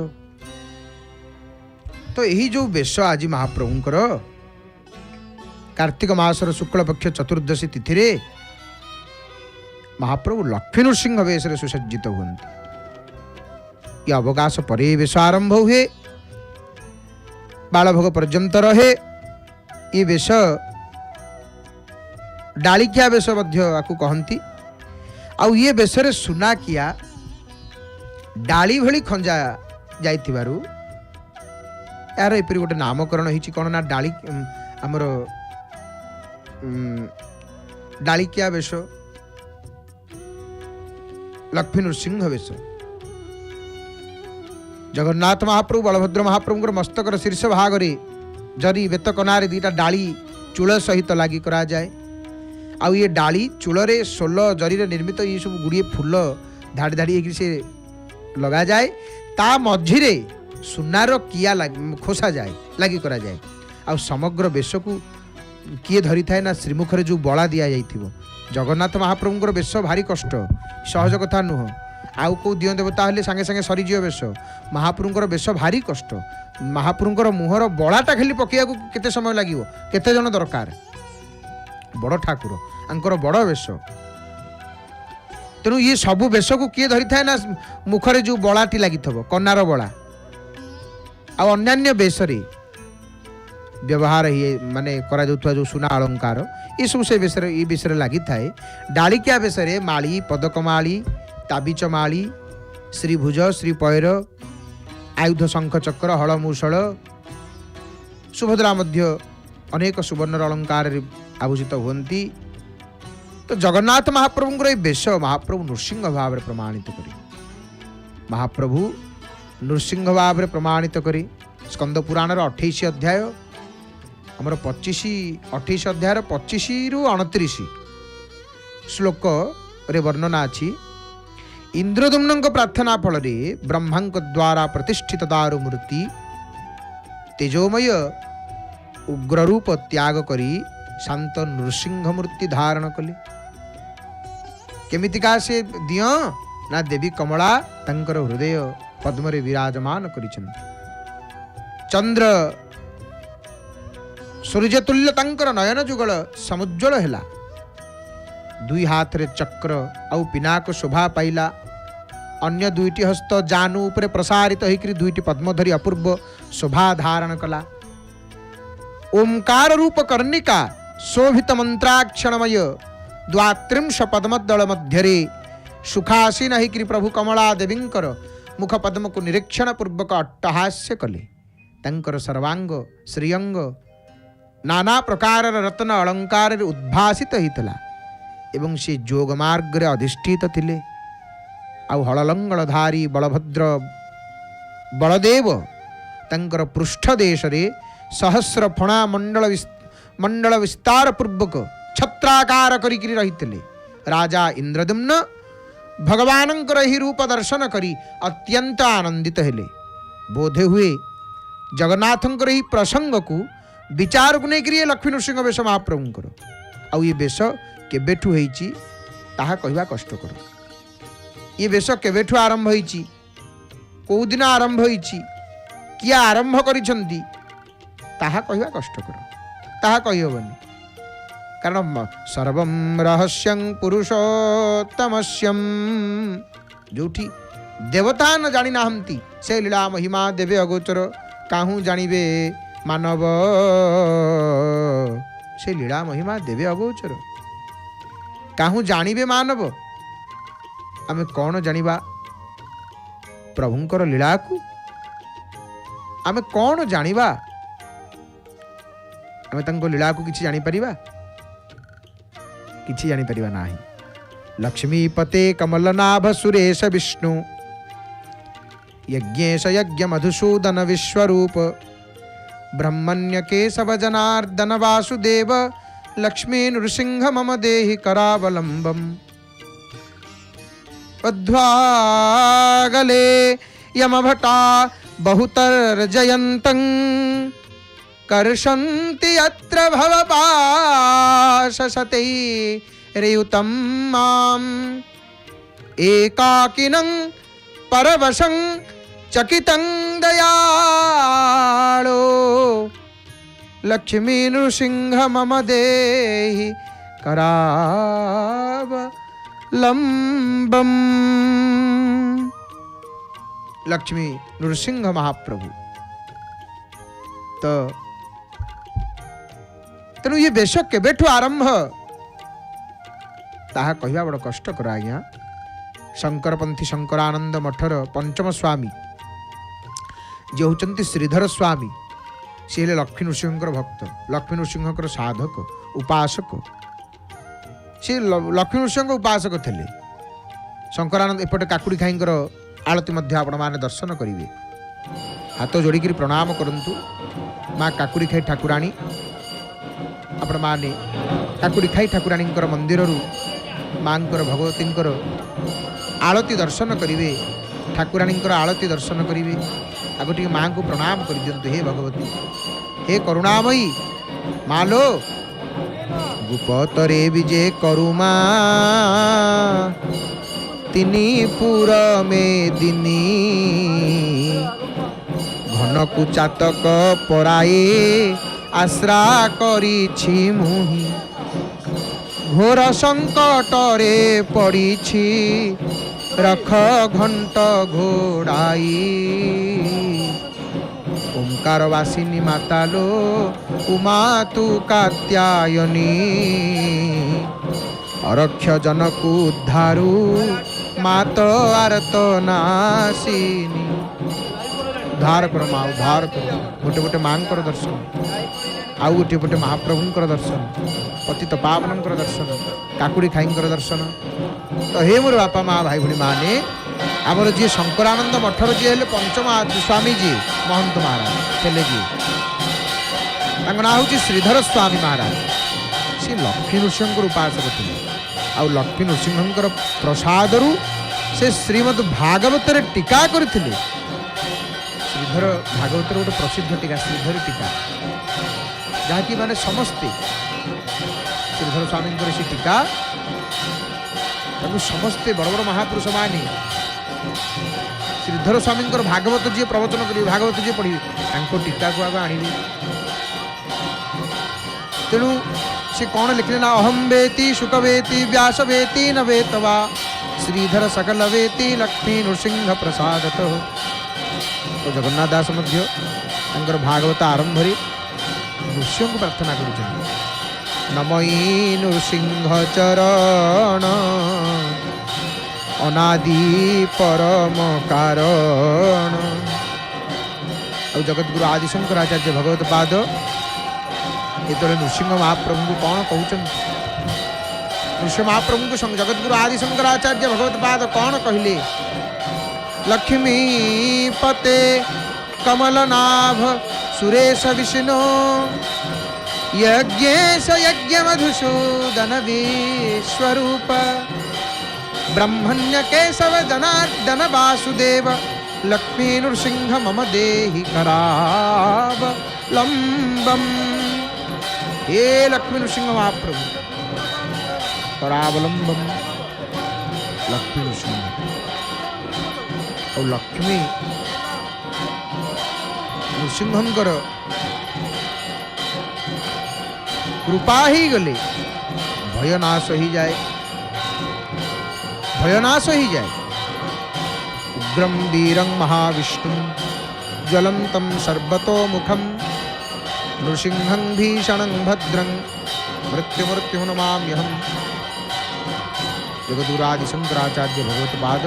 तो यही जो वेश आज महाप्रभुंकर कार्तिक मासर शुक्ल पक्ष चतुर्दशी तिथि रे महाप्रभु लक्ष्मी नृसिंह वेश सुसज्जित हुंती। ये अवकाश परे वेश आरंभ हुए, बालभोग पर्यंत रहे। ये वेश डालिकिया वेश आपको कहती। आउ ये बेसरे सुना किया डाली भली खंजा जाइथिबारु यार एपरि गोटे नामकरण होइछि कोन ना डाली हमर डालिकिया वेश, लक्ष्मी नृसिंह वेश। जगन्नाथ महाप्रभु बलभद्र महाप्रभुଙ୍କର मस्तकर शीर्ष भाग रे जरी बेत कनारे दीटा डाली चूल सहित लागी करा जाए। आउ ये डाली चूल रे 16 जरी रे निर्मित ये सब गुड़िए फूल धाड़ी धाड़ी एक से लगा जाए। ता मझी रे सुनार किया खोसा जाए, लगी करा जाए। आउ समग्र वेश को किए धरी थाए ना श्रीमुख रे जो बला दिया जाइथिबो। जगन्नाथ महाप्रभुଙ୍କର वेश भारी कष्ट, सहज कथा नुह। आउ को दिय देवता हेले संगे संगे सरीजियो वेश। महाप्रभुଙ୍କର वेश भारी कष्ट। महाप्रभुଙ୍କର मुहर बलाटा खाली पकेया को केते समय लागिवो, केते जन दरकार। बड़ ठाकुर आंकर बड़ वेश। तेणु ये सबु वेश को किए धरी थाए ना मुखरे जो बलाटी लगी कनार बला। आ अन्यान्य वेश रे व्यवहार ये माने करा जाउथवा जो सुना अलंकार ये सब से विषय ये विषय लगी थाए। डालिकिया वेश रे माली, पदकमाली, ताबिच माली, श्रीभुज, श्रीपयर, आयुध शंख चक्र, हलमूषल, सुभद्रा मध्य अनेक सुवर्ण अलंकार आभूषित हुंती। तो जगन्नाथ महाप्रभुंकर वेश महाप्रभु नृसिंह भाव में प्रमाणित करी, महाप्रभु नृसिंह भाव में प्रमाणित करी स्कंद पुराण 28 अध्याय आमर 28 अध्याय 25 रु 29 श्लोक रे वर्णना अछि। इंद्रदुम्न प्रार्थना फल ब्रह्मा द्वारा प्रतिष्ठित दारु मूर्ति तेजोमय उग्ररूप त्याग करी शांत नृसिंह मूर्ति धारण कले। केमितिका से दिय ना देवी कमला तंकर हृदय पद्म रे विराजमान करिछन्ति। चंद्र सूर्य तुल्य तंकर नयन जुगल समुज्वल हैला। दुई हाथ रे चक्र आउ पिनाक शोभा पाइला। अन्य दुईटी हस्त जानू उपरे प्रसारित होइकरी दुईटी पद्म धरी अपूर्व शोभा धारण कला। ओंकार रूप कर्णिका शोभित मंत्राक्षणमय द्वात्रिंश पद्मदल मध्यरे सुखासीन होइकरी प्रभु कमला देवींकर मुख पद्म को निरीक्षण पूर्वक अट्टहास्य कले। तंकर सर्वांग श्रीअंग नाना प्रकार रत्न अलंकार उद्भासित होता एवं से जोग मार्ग रे अधिष्ठित थिले। आउ हललंगलधारी बलभद्र बलदेव तंकर पृष्ठ देश रे सहस्र फणा मंडल विस्तार पूर्वक छत्राकार करिकरी रहितले। राजा इंद्रदुम्न भगवानंकर ही रूप दर्शन करी अत्यंत आनंदित हेले। बोधे हुए जगन्नाथंकर ही प्रसंग को विचार को लेकर लक्ष्मी नृसिंह वेश महाप्रभुंकर आउ ये वेश केबेठु होईची ताहा कहवा कष्टकर। ये वेश केबेठु आरंभ होईची, को दिन आरंभ होईची, किए आरंभ करिसंती ताहा कहवा कष्टकर, ताहा कहिबनी। कारण सर्वं रहस्यं पुरुषोत्तमस्यं जोठी देवता न जानी नाहंती से लीला महिमा देवे अगोचर काहू जानिबे मानव से लीला महिमा देवे अगोचर काहू जानिबे मानव। आमे कौन जानिबा प्रभुंकर लीला को। आमे कौन जानिबा आमे तंको लीला को किछि जानि परिबा किछि जानि परिबा नाही। लक्ष्मीपते कमलनाभ सुरेश विष्णु यज्ञेश यज्ञ मधुसूदन विश्वरूप ब्रह्मण्य केशव जनार्दन वासुदेव लक्ष्मी नृसिंह मम देहि करावलंबम। पद्वागले यमभटा बहुतर्जयन्तं कर्षन्ति यत्र भवपाशशतैर्युतं माम् एकाकिनं परवशं चकितं दयाळो लक्ष्मी नृसिंह मम देहि करावलंबम। लक्ष्मी नृसिंह महाप्रभु तो तेणु ये बेश केबेठु आरंभ ताहा कहवा बड़ कष्टकर आज्ञा। शंकरपंथी शंकरानंद मठर पंचम स्वामी जे होचंती श्रीधर स्वामी सी हेले लक्ष्मी नृसिंहकर भक्त लक्ष्मी नृसिंहकर साधक उपासक सी लक्ष्मी नृसिंह उपासक थे। शंकरानंद एपटे काकुड़ी खाईंकर आलती मध्य आपण माने दर्शन करिवे। हाथ जोड़िकी प्रणाम करंतु माँ काकुड़ी खाई ठाकुराणी आपण माने काकुड़ी खाई ठाकुराणी मंदिर माँ भगवती आलती दर्शन करिवे। ठाकुराणी आलती दर्शन करिवे आगो टी माँ को प्रणाम कर दियंतु। हे भगवती हे करुणामयी मालो गुपतरे विजे करुमा तिनी पुर मेदिनी घनकु चातक पराए आश्रा करिछि मुहि घोर संकटरे पड़िछि रख घंट घोड़ाई ओंकार वासिनी मातालो उमा तु कात्यायनी अरक्ष जनकु उद्धारु मात आरत नासिनी। उद्धार कर माँ उद्धार कर। गोटे गोटे माँ दर्शन आउ गोटे गोटे महाप्रभुंकर दर्शन पतित पावनंकर दर्शन काकुड़ी खाईंकर दर्शन। तो हे मोर बापा माँ भाई भणी माने आमर जी शंकरानंद मठर जी हेले पंचम स्वामी जी महंत महाराज थे जी ना हूँ श्रीधर स्वामी महाराज सी लक्ष्मी नृसिंह उपासक थे। आउ लक्ष्मी नृसिंह प्रसाद से श्रीमद भागवत टीका करते। श्रीधर भागवत गोटे प्रसिद्ध टीका श्रीधर टीका जहाँकि माने समस्ते श्रीधर स्वामी से टीका समस्ते बड़ बड़ महापुरुष माने श्रीधर स्वामी भागवत जी प्रवचन करेंगे भागवत जी पढ़े टीका को आग आणवे। तेणु से कौन लिखले ना अहम वेति शुक वेति व्यास वेति न वेतवा श्रीधर सकल वेति लक्ष्मी नृसिंह प्रसाद। तो जगन्नाथ दास मध्य भागवत आरंभ नृसिंह को प्रार्थना कर नमयी नृसिंह चरण अनादि परम कारण। और जगतगुरु आदिशंकराचार्य भगवत पाद ये नृसिंह महाप्रभु को कौन कहते नृसिंह महाप्रभु को जगतगुरु आदिशंकराचार्य भगवत पाद कौन कहले लक्ष्मी पते कमलनाभ सुरेश विष्णु यज्ञेश यज्ञ मधुसूदन विश्वरूप ब्रह्मण्य केशव जनार्दन वासुदेव लक्ष्मी नृसिंह मम देहि करावलंबम। हे लक्ष्मी नृसिंह महाप्रभु करावलंबम लक्ष्मी नृसिंह। और लक्ष्मी नृसिंहंकर कृपा ही गले भय नाश ही जाए भय नाश ही जाए। उग्रम वीरं महाविष्णु ज्वलंतं सर्वतो मुखम नृसिंहं भीषणं भद्रं मृत्युमृत्यु नमाम्यहम्। जगद्गुरु आदिशंकराचार्य भगवत पाद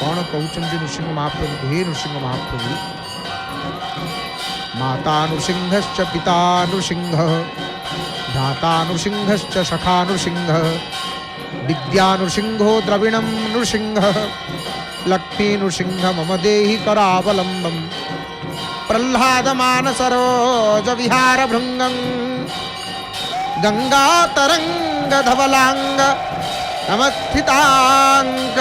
कौन कहते नृसिंह महाप्रभु हे नृसिंह महाप्रभु माता नृसिंहश्च पिता नृसिंह भ्राता नृसिंहश्च सखा नृसिंह विद्या नृसिंहो द्रविणं नृसिंह लक्ष्मी नृसिंह मम देहि करावलम्बम् प्रह्लाद मानसरोज विहार भृंगं गंगा तरंग धवलांग नमस्थितांग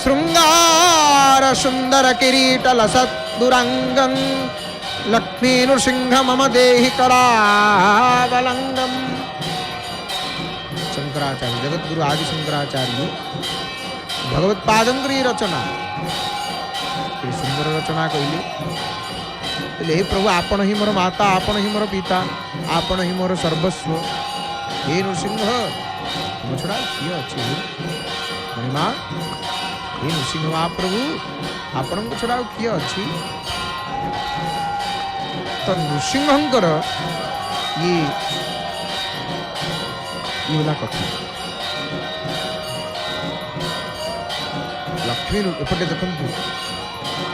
श्रृंगार सुंदर किरीट लसत दुरंगं लक्ष्मी नृसिंह मम देहि करावलंगम। शंकराचार्य जगद्गुरु आदि शंकराचार्य भगवत्पादंकर रचना सुंदर रचना कहले हे प्रभु आपण ही मोर माता आपण ही मोर पिता आपण ही मोर सर्वस्व हे नृसिंह तुम छड़ा किए अच्छे महिमा हे नृसिंह महाप्रभु आपण छड़ा किए अच्छी तो नृसिंहंकर ये कथा लक्ष्मी एपटे देखु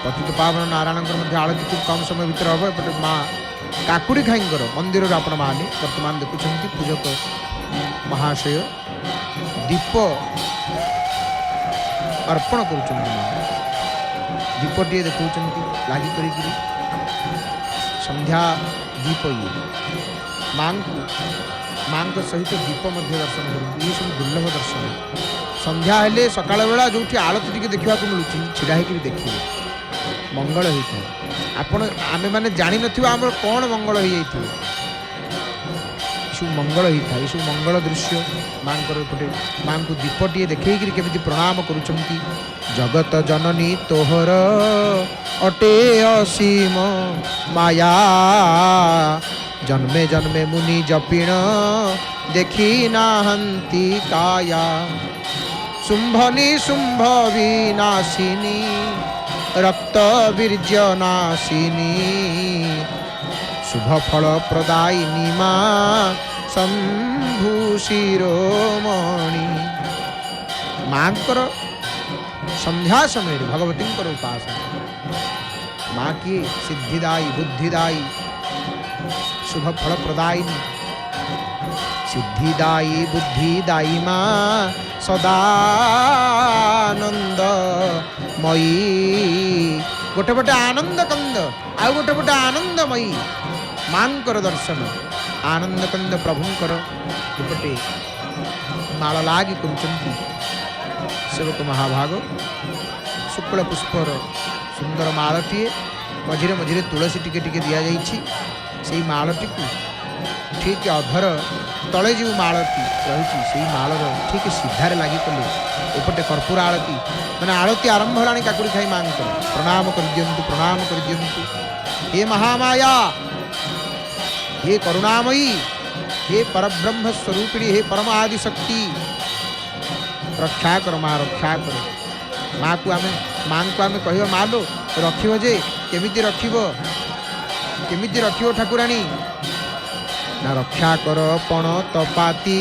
पतित पावन नारायण आलती खूब कम समय भितर हम एपटे माँ काकुड़ी खाई मंदिर आपण मैंने बर्तमान देखुं पूजक महाशय दीप अर्पण कर दीपटे देखा लगी कर संध्या दीप ये माँ सहित दीप दर्शन करूँ ये सब दुर्लभ दर्शन संध्या हेले सकाळ बेला जो आलती टी देखा मिलूँ छिड़ा होकर देखिए मंगल होता है आपण आमे माने जानी नथिबा हमर कोन मंगल होई जाइथि सब मंगल होता है सब मंगल दृश्य मां पटे मां को दीपटे देखई केमी प्रणाम करुचंती जगत जननी तोहर अटे असीम माया जन्मे जन्मे मुनि जपिण देखी नाहंती काया शुंभनी शुंभ विनाशिनी रक्त वीर्य नाशिनी शुभ फल प्रदायिनी माँ शंभु शिरोमणि माँ संध्या समय भगवती उपासना माँ की सिद्धिदायी बुद्धिदायी शुभ फल प्रदायिनी सिद्धिदायी बुद्धिदायी माँ सदानंद मयी गोटे पटे आनंद कंद आउ गोटे पटे आनंदमयी मांकर दर्शन आनंद कंद प्रभुंकर दुपटे माल लागी करुचंती सेवक महाभाग शुक्ल पुष्पर सुंदर मालटीए मझिरे मझिरे तुलसी टिके टिके दिया जाइछि सेई मालटी को ठीक अधर तले जो मालती रही से मालर ठीक सीधार लगी कले एपटे कर्पूर आलती मैंने आलती आरंभ होलानी काकुड़ी खाई मांग प्रणाम कर दियंतु प्रणाम कर दियंतु हे महामाया हे करुणामयी हे परब्रह्म स्वरूपिणी हे परम आदि शक्ति रक्षा कर माँ रक्षा कर माँ को आम कह मालो रखिब जे केमिति रखिब ठाकुराणी ना रक्षा कर पण तपाती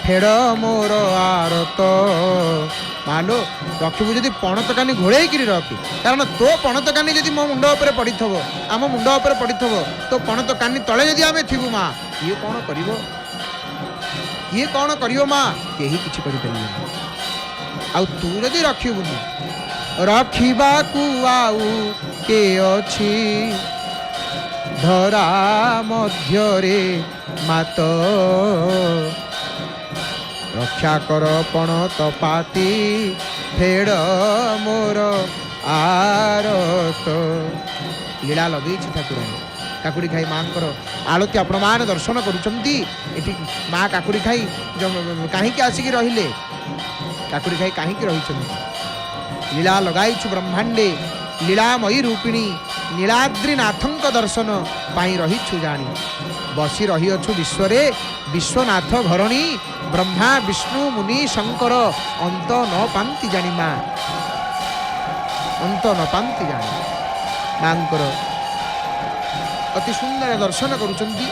फेड़ मोर आरत मालो रखिबु जदि पण तकानी घोड़े रख कारण तो पण तकानी जदि मो मुंड उपर पड़ी आम मुंड उपर पड़ी तो पण तकानी तले जदि आमे थिबु माँ ये कौन करियो माँ केही किछि करि परिबे आ तू जदि रखिबुनी रखिबा कु आउ के अछि धरा मध्यरे मात रक्षा कर पण तपाती फेड़ मोर आरत लीला लगे ठाकुर काकुड़ी खाई माँ आलती आपण मान दर्शन करुचंती एठी माँ काकुड़ी खाई कहीं आसिक रहिले काकुड़ी खाई कहीं रही लीला लगाइछु ब्रह्मांडे लीलामयी रूपिणी नीलाद्रीनाथंक दर्शन पाई रहीछु जानी बसी रही अछु विश्वरे विश्वनाथ घरणी ब्रह्मा विष्णु मुनि शंकर अंत न पांति जानी माँ अंत न पांति जानी मांकर अति सुंदर दर्शन करुचंती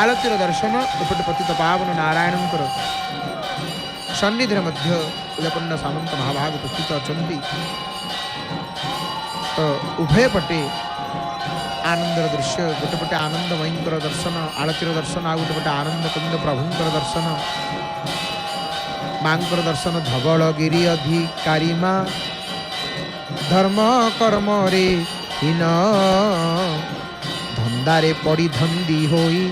आलतीर दर्शन एपटे पतित पावन नारायणंकर सन्निधि मध्य उदयपन्न सामंत महाभाग उपस्थित अच्छा तो तो उभय पटे आनंदर दृश्य, गोटे पटे आनंदमयींकर दर्शन, आळतीर दर्शन, आ गोटे पटे आनंद कुंद प्रभुंकर दर्शन, मांकर दर्शन। धवलगिरी अधिकारी माँ धर्म कर्म रे हीन, धंदारे पड़ी धंदी होई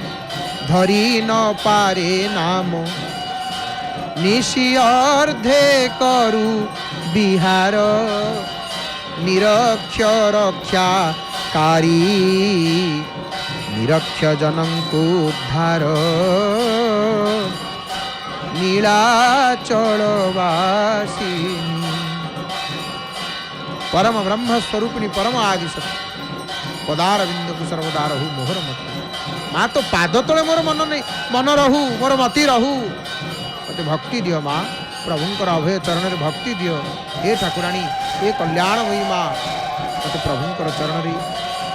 धरी न पारे नाम, निशी अर्धे करू बिहार, निरक्षर रक्षाकारी, निरक्ष जनंकु उद्धार, नीलाचल वासिनी। परम ब्रह्म स्वरूपिणी परम आदि शक्ति, पदार बिंद को सर्वदा रहू मोहर मत। माँ तो पाद तले मोर मन नहीं, मन रहू मोर मति रहू। मते भक्ति दियो माँ, प्रभुंकर अभय चरण रे भक्ति दियो। हे ठाकुराणी, हे कल्याणमयी माँ, मते प्रभुंकर चरण रे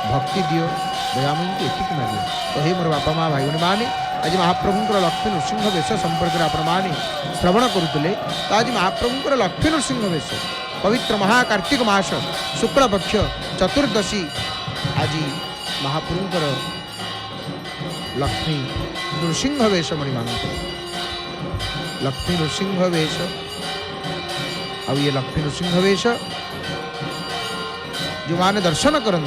भक्ति दियो। दयामयी को एतिक मांगे। तो हे मोर बापा माँ भाई माने, आज महाप्रभुंकर लक्ष्मी नृसिंह वेश संपर्क आपण माने श्रवण करुले। तो आज महाप्रभुंकर लक्ष्मी नृसिंह वेश पवित्र महाकार्तिक मास शुक्ल पक्ष चतुर्दशी, आज महाप्रभुंकर लक्ष्मी नृसिंह वेश मणिमान, लक्ष्मी नृसिंह वेश। अब ये लक्ष्मी नृसिंह वेश जो माने दर्शन करते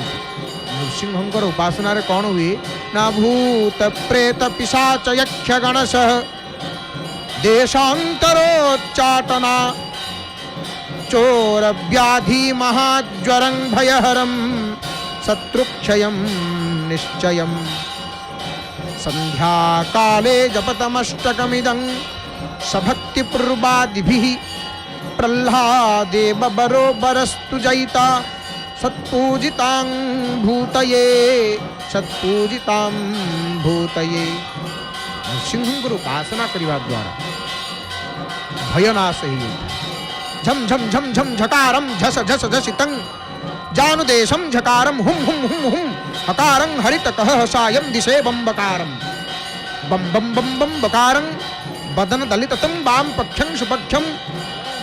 नृसिंहंकर उपासना रे कौन हुए ना, भूत प्रेत पिशाच यक्ष गणश देशांतरोच्चाटना, चोर व्याधि महाज्वरं भयहरं शत्रुक्षयं निश्चयं, संध्या काले जपतमष्टकमिदं सभक्तिपूर्वादिभिः, प्रह्लादे बबरो बरस्तु जयिता, सत्पूजितां भूतये सत्पूजितां भूतये। नृसिंहंकर उपासना करने द्वारा भयनाश ही झम झम झम झम झकारम झस झस झसितं, जानुदेशं झकारम हुम हुम हुम हुम, हकारं हरितकः सायं दिशे बम्बकारं, बम बम बम बम बकारं, बदन दलिततं वाम पक्षं सुपक्षं,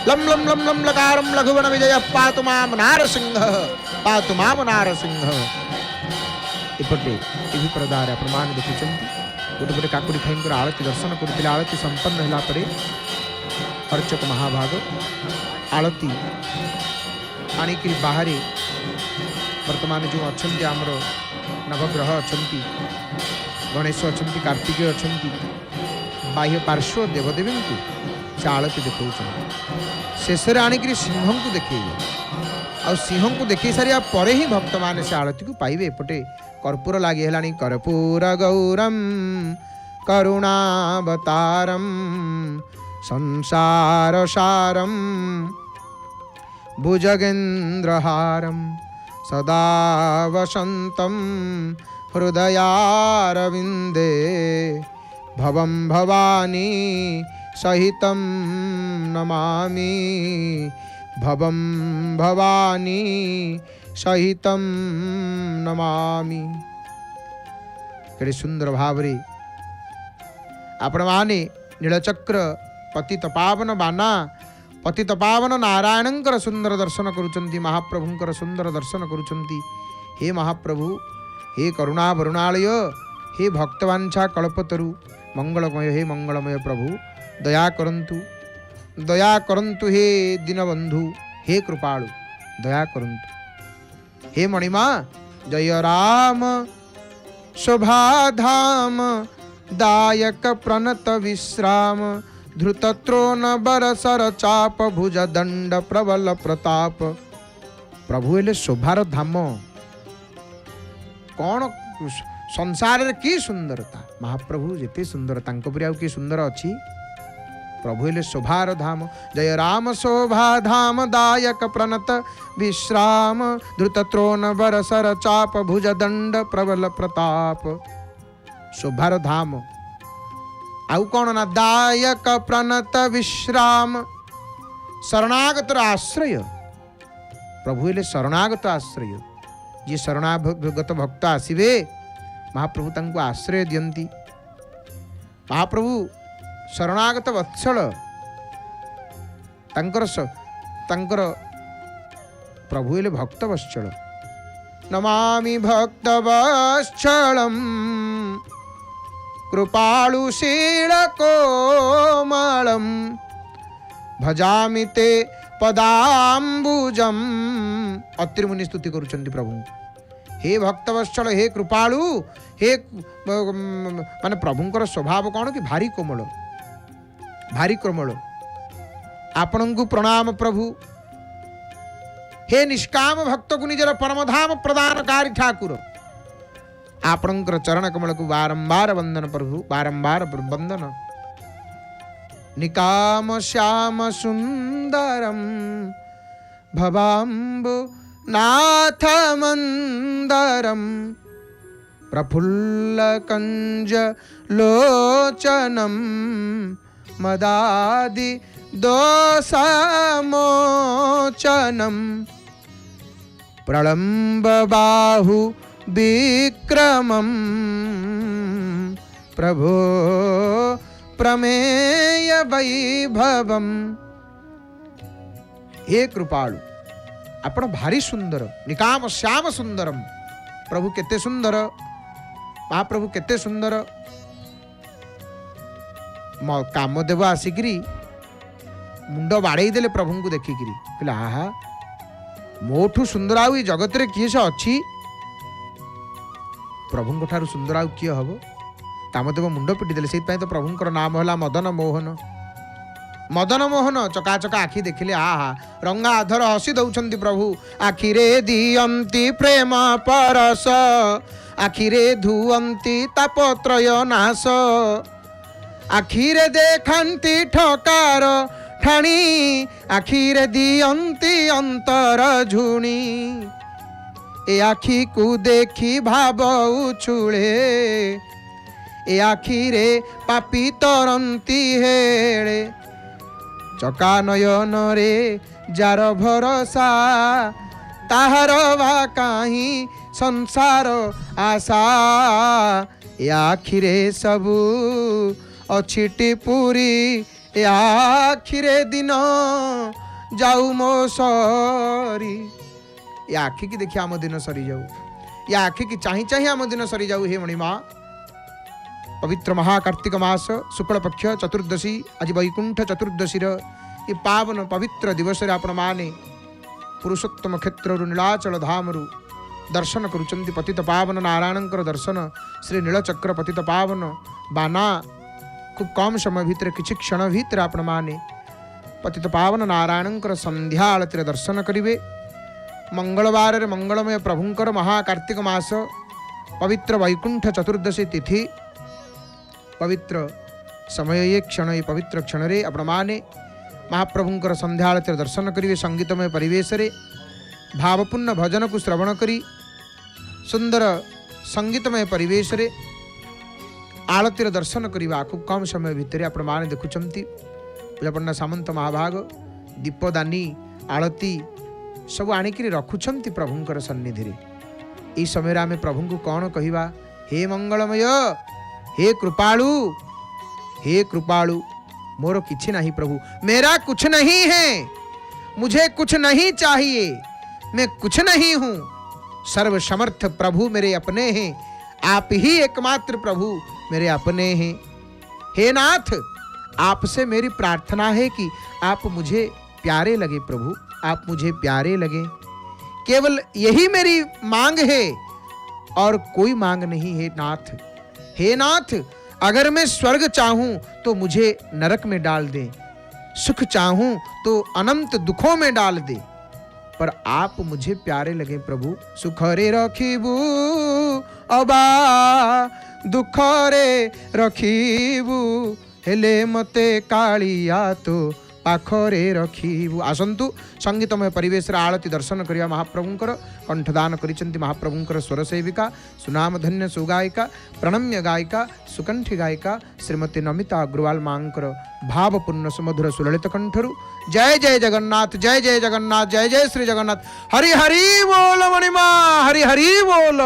लम लम लम लम लकारं लघुवन विजय पातु माम नारसिंह, पातु माम नारसिंह। एपटे टीवी प्रदार प्रमाण देखुं। गोटे गोटे काकुड़ी खाई आरती दर्शन करते। आरती संपन्न होला परे अर्चक महाभाग आरती आणिक बाहर वर्तमान जो अच्छा आमर नवग्रह अच्छा, गणेश अच्छा, कार्तिकेय अच्छा, बाह्य पार्श्व देवदेवी को से आरती देखा। शेष आणिक सिंह को देखे, आ सिंह को देख सारा पर ही भक्त मान से आरती को पाइबे। एपटे कर्पूर लगे है कर्पूर गौरम करुणावतारम संसार सारम भुजगेन्द्रहारम सदा वसंतम हृदयारविंदे भवं भवानी सहितं नमामि, भवं भवानी सहितं नमामि। केड़े सुंदर भावरे आपण माने नीलचक्र पतित पावन बाना पतित पावन नारायणंकर सुंदर दर्शन करुचंती, महाप्रभुंकर सुंदर दर्शन करुचंती। हे महाप्रभु, हे करुणा वरुणालय, हे भक्तवांछा कल्पतरु मंगलमय, हे मंगलमय प्रभु दया करंतु, हे दीनबंधु, हे कृपालु दया करंतु। हे मणिमा जय राम शोभाधाम दायक प्रणत विश्राम, धृतत्रोन बरसर चाप भुज दंड प्रबल प्रताप। प्रभु हेले शोभार धाम। कौन संसार रे की सुंदरता, महाप्रभु जेते सुंदर तांको परि आउ की सुंदर अछि। प्रभु हेले शोभार धाम। जय राम शोभा धाम दायक प्रणत विश्राम, धृतत्रोन बरसर चाप भुज दंड प्रबल प्रताप। शोभार धाम आउ कौन ना, दायक प्रणत विश्राम, शरणागतर आश्रय। प्रभु हेले शरणागत आश्रय। जे शरणागत भक्त आसिबे महाप्रभु तांको आश्रय दियंती। महाप्रभु शरणागत वत्सल, तांकर प्रभु हेले भक्त वत्सल। नमामि भक्तवत्सलं कृपालुशीलकोमलं भजामि ते पदाम्बुजम्। अत्रि मुनि स्तुति करुचंती प्रभु। हे भक्तवत्सल, हे कृपालु, हे माने प्रभुंकर स्वभाव कौन कि भारी कोमल, भारी कोमल। आपणଙ୍କୁ प्रणाम प्रभु। हे निष्काम भक्त को निजर परमधाम प्रदानकारी ठाकुर, आपणଙ୍କର चरण कमल को बारंबार वंदन प्रभु, बारंबार वंदन। निकाम श्याम सुंदरम भवाम्बु नाथ मंदरम प्रफुल्ल कंज लोचनम मदादि दोषमोचनम प्रलंब बाहु विक्रमं प्रभो प्रमेय वैभवम। हे कृपालु, आपण भारी सुंदर, निकाम श्याम सुंदरम। प्रभु केते सुंदर, महाप्रभु केते सुंदर। कामदेव आसिकी मुंड बाड़े देले प्रभु को देखिकी, कहले आहा मोठू सुंदर आउ जगत रे किए से अच्छी, प्रभु ठारू सुंदर आउ किए हम। कामदेव मुंड पिटी देले, से तो प्रभुंकर नाम है मदन मोहन। मदन मोहन चकाचका आखि देखिले, आहा रंगा अधर हसी दौरान प्रभु। आखिरे दियंती प्रेम परस, आखिरे धुअंती तापत्रय नाश, आखिरे देखंती ठकार ठाणी, आखिरे दियंती अंतर झुणी। ए आखि को देखी भाव उछुले, ए आखिरे पापी तरंती हेळे। चका नयन रे जार भरोसा, ताहार बा काहीं संसार आशा। ए आखिरे सबू अछिटी पूरी, ए आखिरे दिन जाऊ मो सरी। ये आखि की देखिए आम दिन सरी जाऊ, ये आखि की चाही चाही आम दिन सरी जाऊ। हे मणिमा, पवित्र महाकार्तिक मास शुक्ल पक्ष चतुर्दशी, आज वैकुंठ चतुर्दशी ये पावन पवित्र दिवस आपण माने पुरुषोत्तम क्षेत्र नीलाचल धाम दर्शन करुचंती। पतित पावन नारायणकर दर्शन, श्री नीलचक्र पतित पावन बाना खूब कम समय भितर किछि क्षण भितर आपण माने पतित पावन नारायणकर संध्या आलतिर दर्शन करिवे। मंगलवार रे मंगलमय प्रभुंकर महाकार्तिक मास पवित्र वैकुंठ चतुर्दशी तिथि पवित्र समय, ये क्षण, ये पवित्र क्षण रे आपण माने महाप्रभुंकर संध्या आलतिर दर्शन करिवे। संगीतमय परिवेश रे भावपूर्ण भजन को श्रवण करी, सुंदर संगीतमय परिवेश रे आलतिर दर्शन करिवा। खूब कम समय भितर आपण माने देखुचंती पूजापण्डा सामंत महाभाग दीपदानी आलती सब आनिक रखुंट प्रभुंकर सन्निधि रे। ई समय आम प्रभु को कौन कहवा, हे मंगलमय, हे कृपालु, हे कृपालु, मोर किछि नहीं प्रभु, मेरा कुछ नहीं है, मुझे कुछ नहीं चाहिए, मैं कुछ नहीं हूं, सर्व समर्थ प्रभु मेरे अपने हैं, आप ही एकमात्र प्रभु मेरे अपने हैं। हे नाथ, आपसे मेरी प्रार्थना है कि आप मुझे प्यारे लगे प्रभु, आप मुझे प्यारे लगे, केवल यही मेरी मांग है और कोई मांग नहीं है नाथ। हे नाथ, अगर मैं स्वर्ग चाहूं तो मुझे नरक में डाल दे, सुख चाहूं तो अनंत दुखों में डाल दे, पर आप मुझे प्यारे लगे प्रभु। सुख रे रखिबू अबा दुख रे रखिबू, हेले मते कालिया तो पाखरे रखिबू। आसंतु संगीतमय परिवेश आलती दर्शन करिया। महाप्रभुंकर कंठदान करिसेंती महाप्रभुंकर स्वर सेविका सुनाम धन्य सुगायिका प्रणम्य गायिका सुकंठी गायिका श्रीमती नमिता अग्रवाल मांकर भावपूर्ण सुमधुर सुललित कंठरु। जय जय जगन्नाथ, जय जय जगन्नाथ, जय जय श्री जगन्नाथ। हरि हरि बोल मणिमा, हरि हरि बोल।